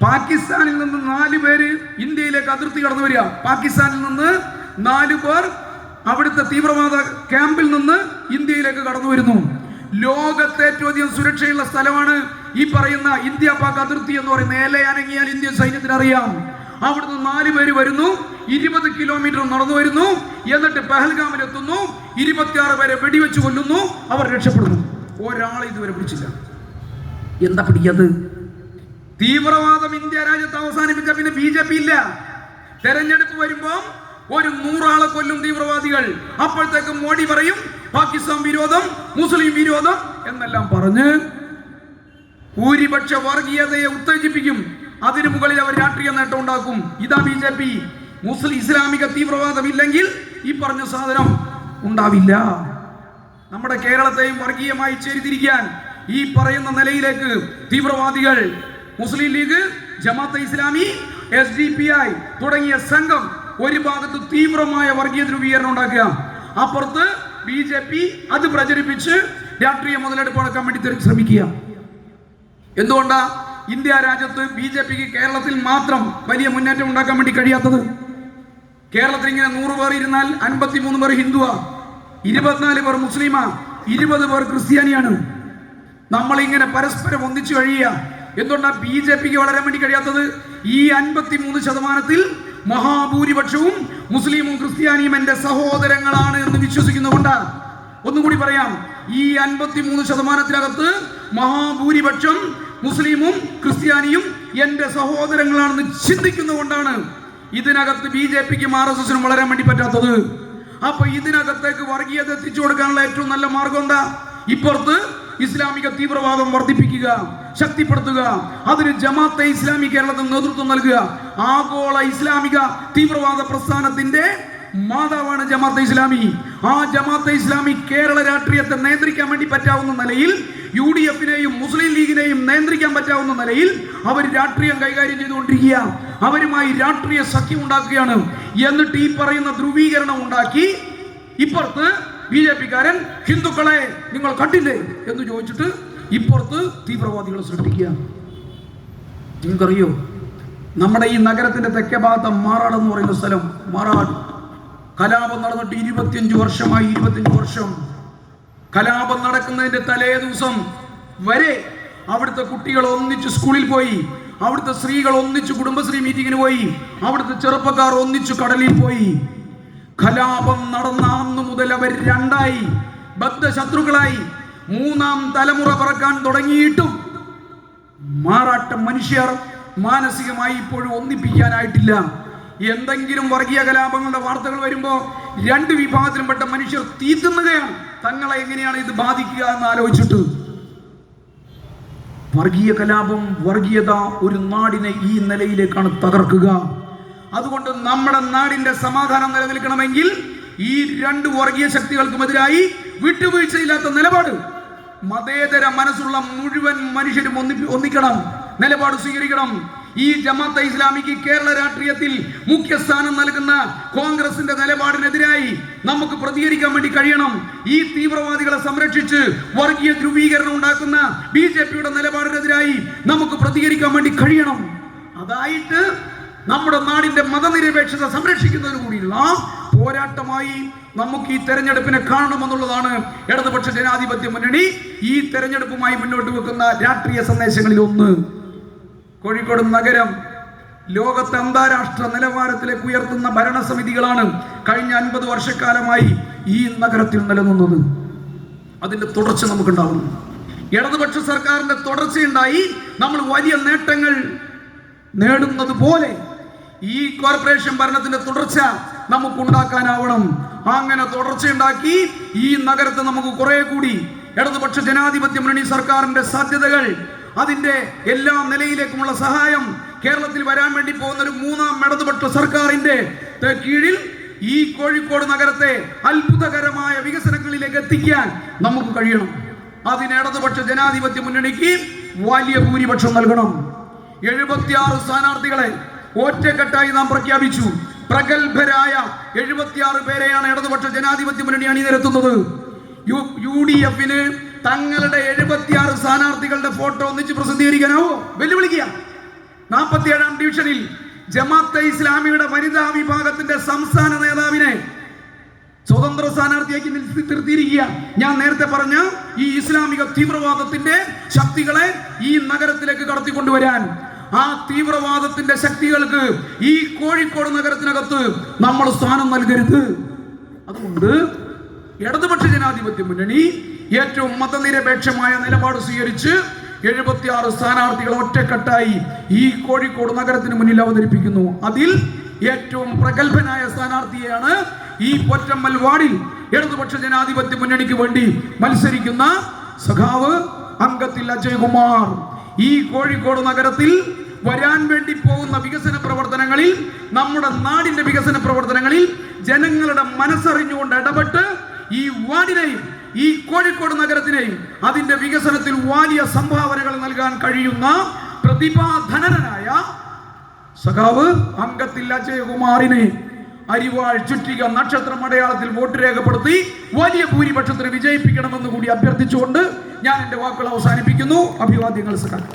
പാകിസ്ഥാനിൽ നിന്ന് 4 പേര് ഇന്ത്യയിലേക്ക് അതിർത്തി കടന്നു വരിക. പാകിസ്ഥാനിൽ നിന്ന് 4 പേർ അവിടുത്തെ തീവ്രവാദ ക്യാമ്പിൽ നിന്ന് ഇന്ത്യയിലേക്ക് കടന്നു വരുന്നു. ലോകത്തെ ഏറ്റവും അധികം സുരക്ഷയുള്ള സ്ഥലമാണ് ഈ പറയുന്ന ഇന്ത്യ പാക് അതിർത്തി എന്ന് പറയുന്ന. ഏലയാനങ്ങിയാൽ ഇന്ത്യൻ സൈന്യത്തിന് അറിയാം. അവിടുന്ന് 4 പേര് വരുന്നു, 20 കിലോമീറ്റർ നടന്നു വരുന്നു. എന്നിട്ട് പെഹൽഗാമിലെത്തുന്നു, 26 പേരെ വെടിവെച്ച് കൊല്ലുന്നു. അവർ രക്ഷപ്പെടുന്നു. ഒരാളെ ഇതുവരെ പിടിച്ചില്ല. എന്താ പിടിക്കാത്തത്? തീവ്രവാദം ഇന്ത്യ രാജ്യത്ത് അവസാനിപ്പിച്ച പിന്നെ BJP ഇല്ല. തെരഞ്ഞെടുപ്പ് വരുമ്പോ ഒരു 100 ആളെ കൊല്ലും തീവ്രവാദികൾ. അപ്പോഴത്തേക്കും മോഡി പറയും പാകിസ്ഥാൻ വിരോധം, മുസ്ലിം വിരോധം എന്നെല്ലാം പറഞ്ഞ് ഭൂരിപക്ഷ വർഗീയതയെ ഉത്തേജിപ്പിക്കും. അതിനു മുകളിൽ അവർ രാഷ്ട്രീയ നേട്ടം ഉണ്ടാക്കും. ഇതാ BJP. ഇസ്ലാമിക തീവ്രവാദം ഇല്ലെങ്കിൽ ഈ പറഞ്ഞ സാധനം ഉണ്ടാവില്ല. നമ്മുടെ കേരളത്തെയും വർഗീയമായി ചേരിതിരിക്കാൻ ഈ പറയുന്ന നിലയിലേക്ക് തീവ്രവാദികൾ, മുസ്ലിം ലീഗ്, ജമാഅത്തെ ഇസ്ലാമി, SDPI തുടങ്ങിയ സംഘം ഒരു ഭാഗത്ത് തീവ്രമായ വർഗീയ ധ്രുവീകരണം ഉണ്ടാക്കുക, അപ്പുറത്ത് BJP അത് പ്രചരിപ്പിച്ച് രാഷ്ട്രീയ മുതലെടുപ്പ് നടക്കാൻ വേണ്ടി ശ്രമിക്കുക. എന്തുകൊണ്ടാ ഇന്ത്യ രാജ്യത്ത് BJP-ക്ക് കേരളത്തിൽ മാത്രം വലിയ മുന്നേറ്റം ഉണ്ടാക്കാൻ വേണ്ടി കഴിയാത്തത്? കേരളത്തിൽ ഇങ്ങനെ 100 പേർ ഇരുന്നാൽ 53 പേർ ഹിന്ദുവാ, 24 പേർ മുസ്ലിമാ, 20 പേർ ക്രിസ്ത്യാനിയാണ്. നമ്മളിങ്ങനെ പരസ്പരം ഒന്നിച്ചു കഴിയുക. എന്തുകൊണ്ടാണ് BJP-ക്ക് വളരാൻ വേണ്ടി കഴിയാത്തത്? ഈ 53% മഹാഭൂരിപക്ഷവും മുസ്ലിമും ക്രിസ്ത്യാനിയും എന്റെ സഹോദരങ്ങളാണ് എന്ന് വിശ്വസിക്കുന്നതുകൊണ്ടാ. ഒന്നുകൂടി പറയാം, ഈ 53%-നകത്ത് മഹാഭൂരിപക്ഷം മുസ്ലിമും ക്രിസ്ത്യാനിയും എന്റെ സഹോദരങ്ങളാണെന്ന് ചിന്തിക്കുന്നതുകൊണ്ടാണ് ഇതിനകത്ത് BJP-ക്കും RSS-നും വളരാൻ വേണ്ടി പറ്റാത്തത്. അപ്പൊ ഇതിനകത്തേക്ക് വർഗീയത എത്തിച്ചു കൊടുക്കാനുള്ള ഏറ്റവും നല്ല മാർഗം എന്താ? ഇപ്പുറത്ത് ഇസ്ലാമിക തീവ്രവാദം വർദ്ധിപ്പിക്കുക, ശക്തിപ്പെടുത്തുക. അതിന് ജമാഅത്തെ ഇസ്ലാമി കേരളത്തിൽ നേതൃത്വം നൽകുക. ആഗോള ഇസ്ലാമിക തീവ്രവാദ പ്രസ്ഥാനത്തിന്റെ മാതാവാണ് ജമാഅത്തെ ഇസ്ലാമി. ആ ജമാഅത്തെ ഇസ്ലാമി കേരള രാഷ്ട്രീയത്തെ നിയന്ത്രിക്കാൻ വേണ്ടി പറ്റാവുന്ന നിലയിൽ, UDF-നെയും മുസ്ലിം ലീഗിനെയും നിയന്ത്രിക്കാൻ പറ്റാവുന്ന നിലയിൽ അവർ രാഷ്ട്രീയം കൈകാര്യം ചെയ്തുകൊണ്ടിരിക്കുക. അവരുമായി രാഷ്ട്രീയ സഖ്യം ഉണ്ടാക്കുകയാണ്. എന്നിട്ട് ഈ പറയുന്ന ധ്രുവീകരണം ഉണ്ടാക്കി ഇപ്പുറത്ത് BJP-കാരൻ ഹിന്ദുക്കളെ നിങ്ങൾ കണ്ടില്ലേ എന്ന് ചോദിച്ചിട്ട് ഇപ്പുറത്ത് തീവ്രവാദികളെ സൃഷ്ടിക്കുക. നിങ്ങൾക്കറിയോ, നമ്മുടെ ഈ നഗരത്തിന്റെ തെക്കേ ഭാഗത്ത് മാറാട് എന്ന് പറയുന്ന സ്ഥലം, മാറാട് കലാപം നടന്നിട്ട് 25 വർഷമായി. 25 വർഷം കലാപം നടക്കുന്നതിന്റെ തലേ ദിവസം വരെ അവിടുത്തെ കുട്ടികൾ ഒന്നിച്ച് സ്കൂളിൽ പോയി, അവിടുത്തെ സ്ത്രീകൾ ഒന്നിച്ച് കുടുംബശ്രീ മീറ്റിങ്ങിന് പോയി, അവിടുത്തെ ചെറുപ്പക്കാർ ഒന്നിച്ച് കടലിൽ പോയി. കലാപം നടന്ന അന്ന് മുതൽ അവർ രണ്ടായി, ബദ്ധശത്രുക്കളായി. 3-ാം തലമുറ പറക്കാൻ തുടങ്ങിയിട്ടും മാറാട്ട മനുഷ്യർ മാനസികമായി ഇപ്പോഴും ഒന്നിപ്പിക്കാനായിട്ടില്ല. എന്തെങ്കിലും വർഗീയ കലാപങ്ങളുടെ വാർത്തകൾ വരുമ്പോൾ 2 വിഭാഗത്തിലുംപ്പെട്ട മനുഷ്യർ തീറ്റുന്നതാണ്. തങ്ങളെ എങ്ങനെയാണ് ഇത് ബാധിക്കുക എന്ന് ആലോചിച്ചിട്ട്. വർഗീയ കലാപം, വർഗീയത ഒരു നാടിനെ ഈ നിലയിലേക്കാണ് തകർക്കുക. അതുകൊണ്ട് നമ്മുടെ നാടിന്റെ സമാധാനം നിലനിൽക്കണമെങ്കിൽ ഈ 2 വർഗീയ ശക്തികൾക്കുമെതിരായി വിട്ടുവീഴ്ചയില്ലാത്ത നിലപാട് മതേതര മനസ്സുള്ള മുഴുവൻ മനുഷ്യരും ഒന്നിക്കണം, നിലപാട് സ്വീകരിക്കണം. ഈ ജമാഅത്തെ ഇസ്ലാമിക്ക് കേരള രാഷ്ട്രീയത്തിൽ മുഖ്യ സ്ഥാനം നൽകുന്ന കോൺഗ്രസിന്റെ നിലപാടിനെതിരായി നമുക്ക് പ്രതികരിക്കാൻ വേണ്ടി കഴിയണം. ഈ തീവ്രവാദികളെ സംരക്ഷിച്ച് വർഗീയ ധ്രുവീകരണം ഉണ്ടാക്കുന്ന BJP-യുടെ നിലപാടിനെതിരായി നമുക്ക് പ്രതികരിക്കാൻ വേണ്ടി കഴിയണം. അതായിട്ട് നമ്മുടെ നാടിന്റെ മതനിരപേക്ഷത സംരക്ഷിക്കുന്നതിന് കൂടിയുള്ള പോരാട്ടമായി നമുക്ക് ഈ തെരഞ്ഞെടുപ്പിനെ കാണണമെന്നുള്ളതാണ് ഇടതുപക്ഷ ജനാധിപത്യ മുന്നണി ഈ തെരഞ്ഞെടുപ്പുമായി മുന്നോട്ട് വെക്കുന്ന രാഷ്ട്രീയ സന്ദേശങ്ങളിൽ ഒന്ന്. കോഴിക്കോട് നഗരം ലോകത്തെ അന്താരാഷ്ട്ര നിലവാരത്തിലേക്ക് ഉയർത്തുന്ന ഭരണസമിതികളാണ് കഴിഞ്ഞ 50 വർഷക്കാലമായി ഈ നഗരത്തിൽ നിലനിന്നത്. അതിന്റെ തുടർച്ച നമുക്കുണ്ടാവുന്നു. ഇടതുപക്ഷ സർക്കാരിന്റെ തുടർച്ചയുണ്ടായി നമ്മൾ വലിയ നേട്ടങ്ങൾ നേടുന്നത് പോലെ ഈ കോർപ്പറേഷൻ ഭരണത്തിന്റെ തുടർച്ച നമുക്കുണ്ടാക്കാനാവണം. അങ്ങനെ തുടർച്ചയുണ്ടാക്കി ഈ നഗരത്തെ നമുക്ക് കുറെ കൂടി ഇടതുപക്ഷ ജനാധിപത്യ മുന്നണി സർക്കാരിന്റെ സാധ്യതകൾ, അതിന്റെ എല്ലാ നിലയിലേക്കുമുള്ള സഹായം കേരളത്തിൽ വരാൻ വേണ്ടി പോകുന്ന ഒരു 3-ാം ഇടതുപക്ഷ സർക്കാരിന്റെ കീഴിൽ ഈ കോഴിക്കോട് നഗരത്തെ അത്ഭുതകരമായ വികസനങ്ങളിലേക്ക് എത്തിക്കാൻ നമുക്ക് കഴിയണം. അതിന് ഇടതുപക്ഷ ജനാധിപത്യ മുന്നണിക്ക് വലിയ ഭൂരിപക്ഷം നൽകണം. 76 സ്ഥാനാർത്ഥികളെ ഒറ്റക്കെട്ടായി നാം പ്രഖ്യാപിച്ചു. പ്രഗത്ഭരായ 76 പേരെയാണ് ഇടതുപക്ഷ ജനാധിപത്യ മുന്നണി അണിനിരത്തുന്നത്. UDF-ന് തങ്ങളുടെ 76 സ്ഥാനാർത്ഥികളുടെ ഫോട്ടോ ഒന്നിച്ച് പ്രസിദ്ധീകരിക്കാനാവോ? വെല്ലുവിളിക്കുക. 47-ാം ഡിവിഷനിൽ ജമാഅത്തെ ഇസ്ലാമിയുടെ വനിതാ വിഭാഗത്തിന്റെ സംസ്ഥാന നേതാവിനെ സ്വതന്ത്ര സ്ഥാനാർത്ഥിയാക്കി നിർത്തിയിരിക്കുക. ഞാൻ നേരത്തെ പറഞ്ഞ ഈ ഇസ്ലാമിക തീവ്രവാദത്തിന്റെ ശക്തികളെ ഈ നഗരത്തിലേക്ക് കടത്തിക്കൊണ്ടുവരാൻ, ആ തീവ്രവാദത്തിന്റെ ശക്തികൾക്ക് ഈ കോഴിക്കോട് നഗരത്തിനകത്ത് നമ്മൾ സ്ഥാനം നൽകരുത്. അതുകൊണ്ട് ഇടതുപക്ഷ ജനാധിപത്യ മുന്നണി ഏറ്റവും മതനിരപേക്ഷമായ നിലപാട് സ്വീകരിച്ച് 76 സ്ഥാനാർത്ഥികൾ ഒറ്റക്കെട്ടായി ഈ കോഴിക്കോട് നഗരത്തിന് മുന്നിൽ അവതരിപ്പിക്കുന്നു. അതിൽ ഏറ്റവും പ്രഗത്ഭനായ സ്ഥാനാർത്ഥിയെയാണ് ഈ പൊറ്റമ്മൽ വാർഡിൽ ഇടതുപക്ഷ ജനാധിപത്യ മുന്നണിക്ക് വേണ്ടി മത്സരിക്കുന്ന സഖാവ് അംഗത്തിൽ അജയ്കുമാർ. ഈ കോഴിക്കോട് നഗരത്തിൽ വരാൻ വേണ്ടി പോകുന്ന വികസന പ്രവർത്തനങ്ങളിൽ, നമ്മുടെ നാടിന്റെ വികസന പ്രവർത്തനങ്ങളിൽ ജനങ്ങളുടെ മനസ്സറിഞ്ഞുകൊണ്ട് ഇടപെട്ട് ഈ വാർഡിനെയും ഈ കോഴിക്കോട് നഗരത്തിനെയും അതിന്റെ വികസനത്തിൽ വലിയ സംഭാവനകൾ നൽകാൻ കഴിയുന്ന പ്രതിഭാധനനായ സഖാവ് അംഗത്തിൽ അജയകുമാറിനെ അരിവാൾ ചുറ്റിക നക്ഷത്രം അടയാളത്തിൽ വോട്ട് രേഖപ്പെടുത്തി വലിയ ഭൂരിപക്ഷത്തിന് വിജയിപ്പിക്കണമെന്ന് കൂടി അഭ്യർത്ഥിച്ചുകൊണ്ട് ഞാൻ എന്റെ വാക്കുകൾ അവസാനിപ്പിക്കുന്നു. അഭിവാദ്യങ്ങൾ സഖാവ്.